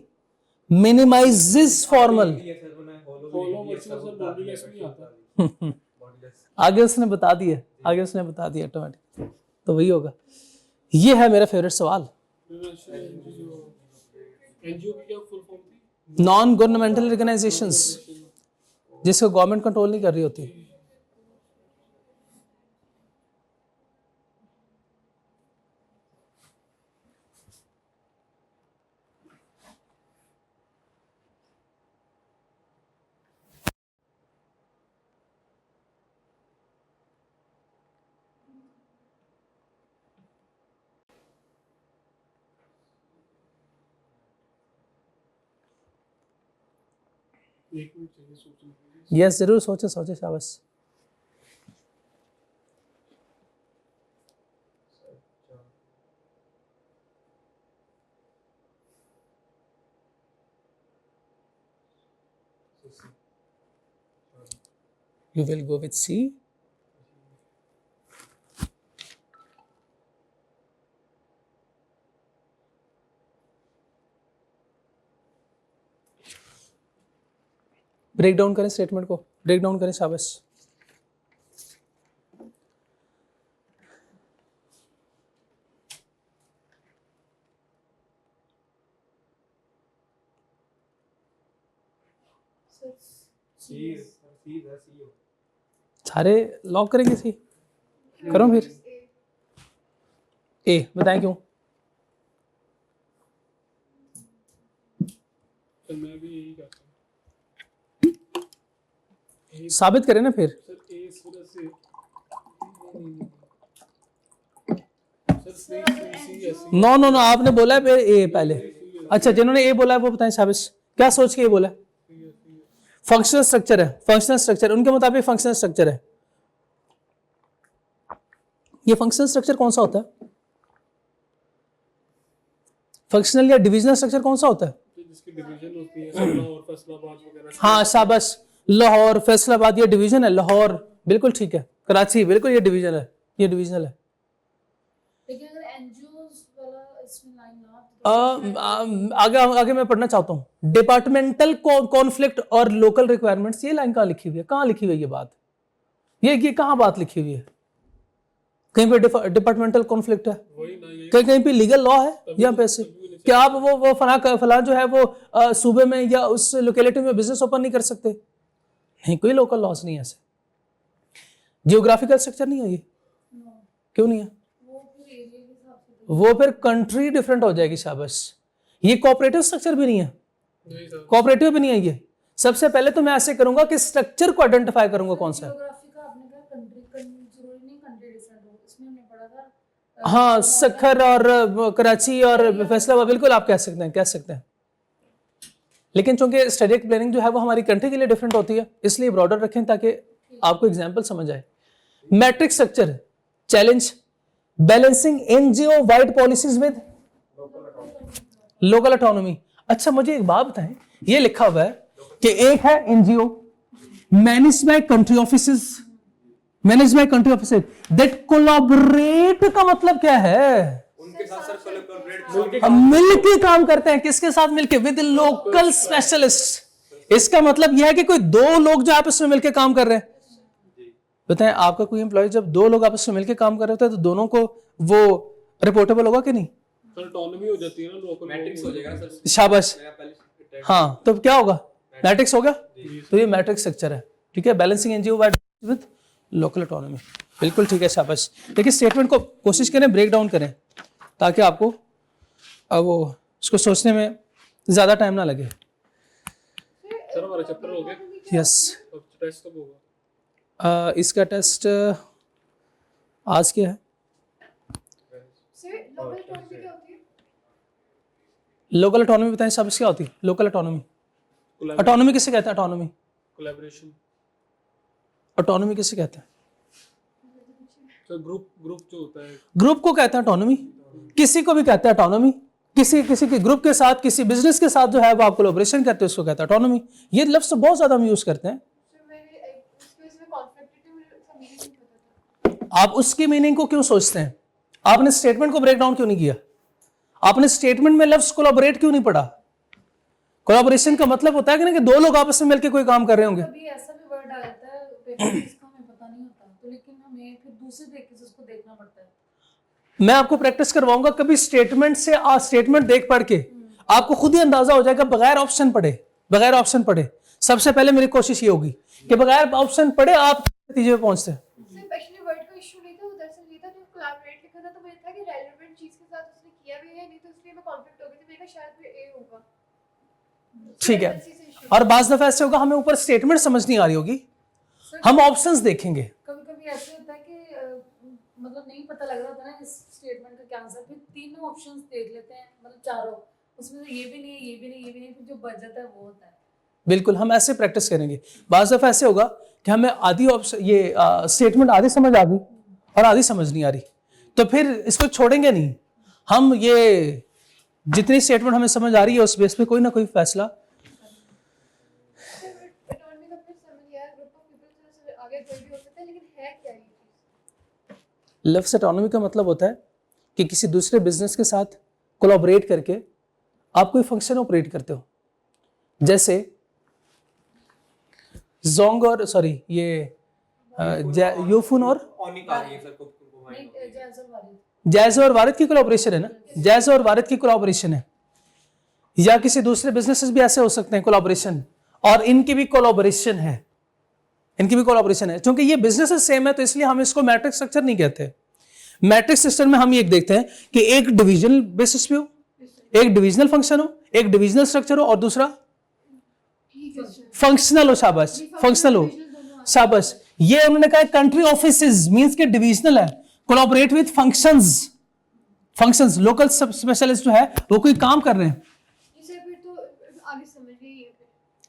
minimizes formal? ये सर बना है Hollow virtual sir modulus में नहीं आता। मॉड्यूलस आगे उसने बता दिया, आगे उसने बता दिया ऑटोमेटिक, तो वही होगा। ये है मेरा फेवरेट सवाल। एनजीओ की क्या फुल फॉर्म थी? नॉन गवर्नमेंटल ऑर्गेनाइजेशंस, जिसको गवर्नमेंट कंट्रोल नहीं कर रही होती। एक मिनट चाहिए सोचने के लिए। यस, जरूर सोचे सोचे, शाबाश। You will go with C. Break down करें स्टेटमेंट को, ब्रेक डाउन करें, शाबाश। सी द सीईओ सारे लॉक करेंगे सी, करो फिर। ए बताएं क्यों? सर मैं भी यही करता हूँ। साबित करें ना फिर। सर ए इस वजह से सर सी ऐसी नो नो नो, आपने बोला है फिर ए पहले। अच्छा, जिन्होंने ए बोला है वो बताएं शाबाश, क्या सोच के ये बोला? फंक्शनल स्ट्रक्चर है, फंक्शनल स्ट्रक्चर उनके मुताबिक फंक्शनल स्ट्रक्चर है। ये फंक्शनल स्ट्रक्चर कौन सा होता है? फंक्शनल या डिविजनल स्ट्रक्चर कौन सा होता है? जिसकी डिवीजन होती है लाहौर और फैसलाबाद वगैरह। हाँ शाबाश, लाहौर फैसलाबाद ये डिवीजन है। लाहौर बिल्कुल ठीक है, कराची बिल्कुल ये डिवीजन है, ये डिवीजनल है। लेकिन अगर एनजीओस वाला इसमें लाइन ना आगे आगे मैं पढ़ना चाहता हूँ। डिपार्टमेंटल कॉन्फ्लिक्ट और लोकल रिक्वायरमेंट्स, ये लाइन कहाँ लिखी हुई है? कहाँ लिखी हुई है ये बात? ये कहाँ बात लिखी हुई है? कहीं पे डिपार्टमेंटल कॉन्फ्लिक्ट है, वही ना ये कहीं पे लीगल लॉ है यहाँ पे ऐसे कि आप वो फला जो है वो सूबे में या उस लोकेलिटी में बिजनेस ओपन नहीं कर सकते? नहीं, कोई लोकल लॉस नहीं है ऐसे। जियोग्राफिकल स्ट्रक्चर नहीं है ये, क्यों नहीं है? वो फिर एरिया के हिसाब से वो फिर कंट्री डिफरेंट हो जाएगी, शाबाश। ये कोऑपरेटिव स्ट्रक्चर भी नहीं है, नहीं सर। कोऑपरेटिव भी नहीं है ये। सबसे पहले तो मैं ऐसे करूंगा कि स्ट्रक्चर को आइडेंटिफाई करूंगा कौन सा है। जियोग्राफी का आपने कहा कंट्री जरूरी नहीं कंट्री डिफरेंट हो, इसमें हमने पढ़ा था हाँ, सखर और कराची और फैसलाबाद, बिल्कुल आप कह सकते हैं, कह सकते हैं। लेकिन चूंकि स्ट्रेटेजिक प्लानिंग जो है वो हमारी कंट्री के लिए डिफरेंट होती है, इसलिए ब्रॉडर रखें ताकि आपको एग्जांपल समझ आए। Matrix structure challenge balancing NGO wide policies with local autonomy. अच्छा, मुझे एक बात बताएं, ये लिखा हुआ है कि एक है NGO manage by country offices, manage by country offices that collaborate का मतलब क्या है? उनके साथ सर कोलैबोरेट हम मिलके काम करते हैं। किसके साथ मिलके? With local specialist. इसका मतलब यह है कि कोई दो लोग जो आपस में मिलके काम कर रहे हैं। बताएं, आपका कोई एम्प्लॉय जब दो लोग आपस में मिलके काम कर रहे होते हैं तो दोनों को वो रिपोर्टेबल होगा कि नहीं? सर ऑटोनॉमी हो जाती है ना, लोकल मैट्रिक्स हो जाएगा ना सर। शाबाश, मेरा पहले हाँ, तो क्या होगा? मैट्रिक्स हो गया। तो ये मैट्रिक्स स्ट्रक्चर है, ठीक है। Balancing NGO with local autonomy, बिल्कुल ठीक है, शाबाश। देखिए स्टेटमेंट को कोशिश करें ब्रेक डाउन करें ताकि आपको वो उसको सोचने में ज्यादा टाइम ना लगे। सर हमारा चैप्टर हो गया, यस, अब टेस्ट कब होगा? इसका टेस्ट आज क्या है? सर लोकल ऑटोनॉमी क्या होती है? लोकल ऑटोनॉमी बताएं सब, क्या होती है लोकल ऑटोनॉमी? ऑटोनॉमी किसे कहते हैं? Autonomy, collaboration. ऑटोनॉमी किसे कहते हैं? सर ग्रुप जो होता है, ग्रुप को कहते हैं ऑटोनॉमी। किसी को भी कहते हैं ऑटोनॉमी। किसी के ग्रुप के साथ, किसी बिजनेस के साथ जो है वो आप कोलैबोरेशन करते हैं, उसको कहते हैं ऑटोनॉमी। ये लफ्ज तो बहुत ज्यादा हम यूज करते हैं। सर मैं आप उसकी मीनिंग को क्यों सोचते हैं? आपने स्टेटमेंट को ब्रेक डाउन क्यों नहीं किया? आपने स्टेटमेंट में लफ्ज कोलैबोरेट क्यों नहीं पढ़ा? कोलैबोरेशन का मतलब होता है कि ना कि दो लोग आपस में मिलकर कोई काम कर रहे होंगे। कभी ऐसा भी वर्ड आ जाता है पेपर में जिसका हमें पता नहीं होता, तो लेकिन हमें फिर दूसरे तरीके से उसको देखना पड़ता है। मैं आपको प्रैक्टिस करवाऊंगा, कभी स्टेटमेंट से स्टेटमेंट देख पढ़ के आपको खुद ही अंदाजा हो जाएगा, बगैर ऑप्शन पढ़े। सबसे पहले मेरी कोशिश ये होगी कि बगैर ऑप्शन पढ़े आप नतीजे पे पहुंचते हैं। एक्चुअली वर्ड का इशू नहीं था, वो दरअसल ये था जो कोलैबोरेट लिखा था तो मुझे था कि रेलेवेंट चीज के साथ उसने किया भी है, नहीं तो इसलिए मैं कॉन्फ्लिक्ट हो गई थी, मैंने कहा शायद फिर ए होगा। ठीक है, और बाज़ दफा ऐसे होगा हमें ऊपर स्टेटमेंट समझ नहीं आ रही होगी, हम ऑप्शंस देखेंगे। कभी कभी ऐसे होता है कि मतलब नहीं पता लग रहा होता ना इस स्टेटमेंट का क्या आंसर, फिर तीनों ऑप्शंस देख लेते हैं, मतलब चारों, उसमें से ये भी नहीं है, ये भी नहीं, ये भी नहीं, फिर जो बच जाता है वो होता है। बिल्कुल, हम ऐसे प्रैक्टिस करेंगे। बाज़ दफा ऐसे होगा कि हमें आधी ऑप्शन ये स्टेटमेंट आधी समझ आ गई और आधी समझ नहीं आ रही, तो फिर इसको छोड़ेंगे नहीं। हम ये जितनी स्टेटमेंट हमें समझ आ रही है उस बेस पे कोई ना कोई फैसला। इकोनॉमी का फिर समझ आया, ग्रुप ऑफ पीपल से आगे कोई भी हो सकता है, लेकिन है क्या ये चीज? लफ्ज़ ऑटोनॉमी का मतलब होता है कि किसी दूसरे बिजनेस के साथ कोलैबोरेट करके आप कोई फंक्शन ऑपरेट करते हो। जैसे जोंग और यूफुन और ऑनिक आ रही है सर को नहीं, जायज़ा और वारिद की कोलैबोरेशन है ना, जायज़ा और वारिद की कोलैबोरेशन है, या किसी दूसरे बिजनेसेस भी ऐसे हो सकते हैं कोलैबोरेशन, और इनकी भी कोलैबोरेशन है, क्योंकि ये बिजनेसेस सेम है तो इसलिए हम इसको मैट्रिक्स स्ट्रक्चर नहीं कहते। मैट्रिक्स सिस्टम में हम ये देखते हैं कि एक डिविजनल बेसिस पे हो, एक डिविजनल फंक्शन हो, एक डिविजनल स्ट्रक्चर हो और दूसरा फंक्शनल हो। शाबाश, फंक्शनल हो, शाबाश। ये उन्होंने कहा कंट्री ऑफिसेज मींस के डिविजनल है, कोलैबोरेट विद फंक्शंस लोकल सब स्पेशलिस्ट जो है वो कोई काम कर रहे हैं। इसे फिर तो आगे समझ गई है।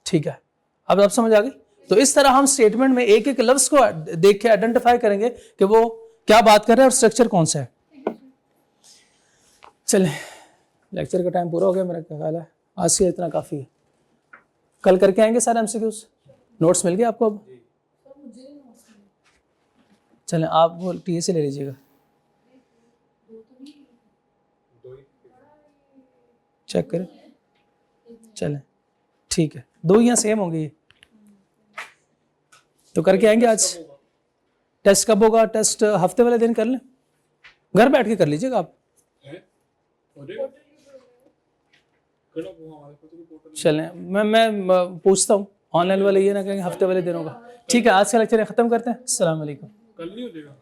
ठीक है, अब आप समझ आ गई। तो इस तरह हम स्टेटमेंट में एक एक लफ्ज को देख के आइडेंटिफाई करेंगे कि वो क्या बात कर रहे हैं और स्ट्रक्चर कौन सा है। चले, लेक्चर का टाइम पूरा हो गया मेरा ख्याल है, आज से इतना काफ़ी है। कल करके आएंगे सारे एमसीक्यूज, नोट्स मिल गए आपको? अब मुझे नहीं नोट्स मिले। चलें, आप वो टीए से ले लीजिएगा। चेक करें, चलें ठीक है, दो यहाँ सेम होंगे ये, तो करके आएंगे आज। टेस्ट कब होगा? टेस्ट हफ्ते वाले दिन कर लें, घर बैठ के कर लीजिएगा आप। चलें, मैं पूछता हूँ, ऑनलाइन वाले ये ना कहेंगे हफ्ते वाले दिन होगा। ठीक है, आज का लेक्चर खत्म करते हैं। अस्सलाम वालेकुम। कल नहीं हो जाएगा?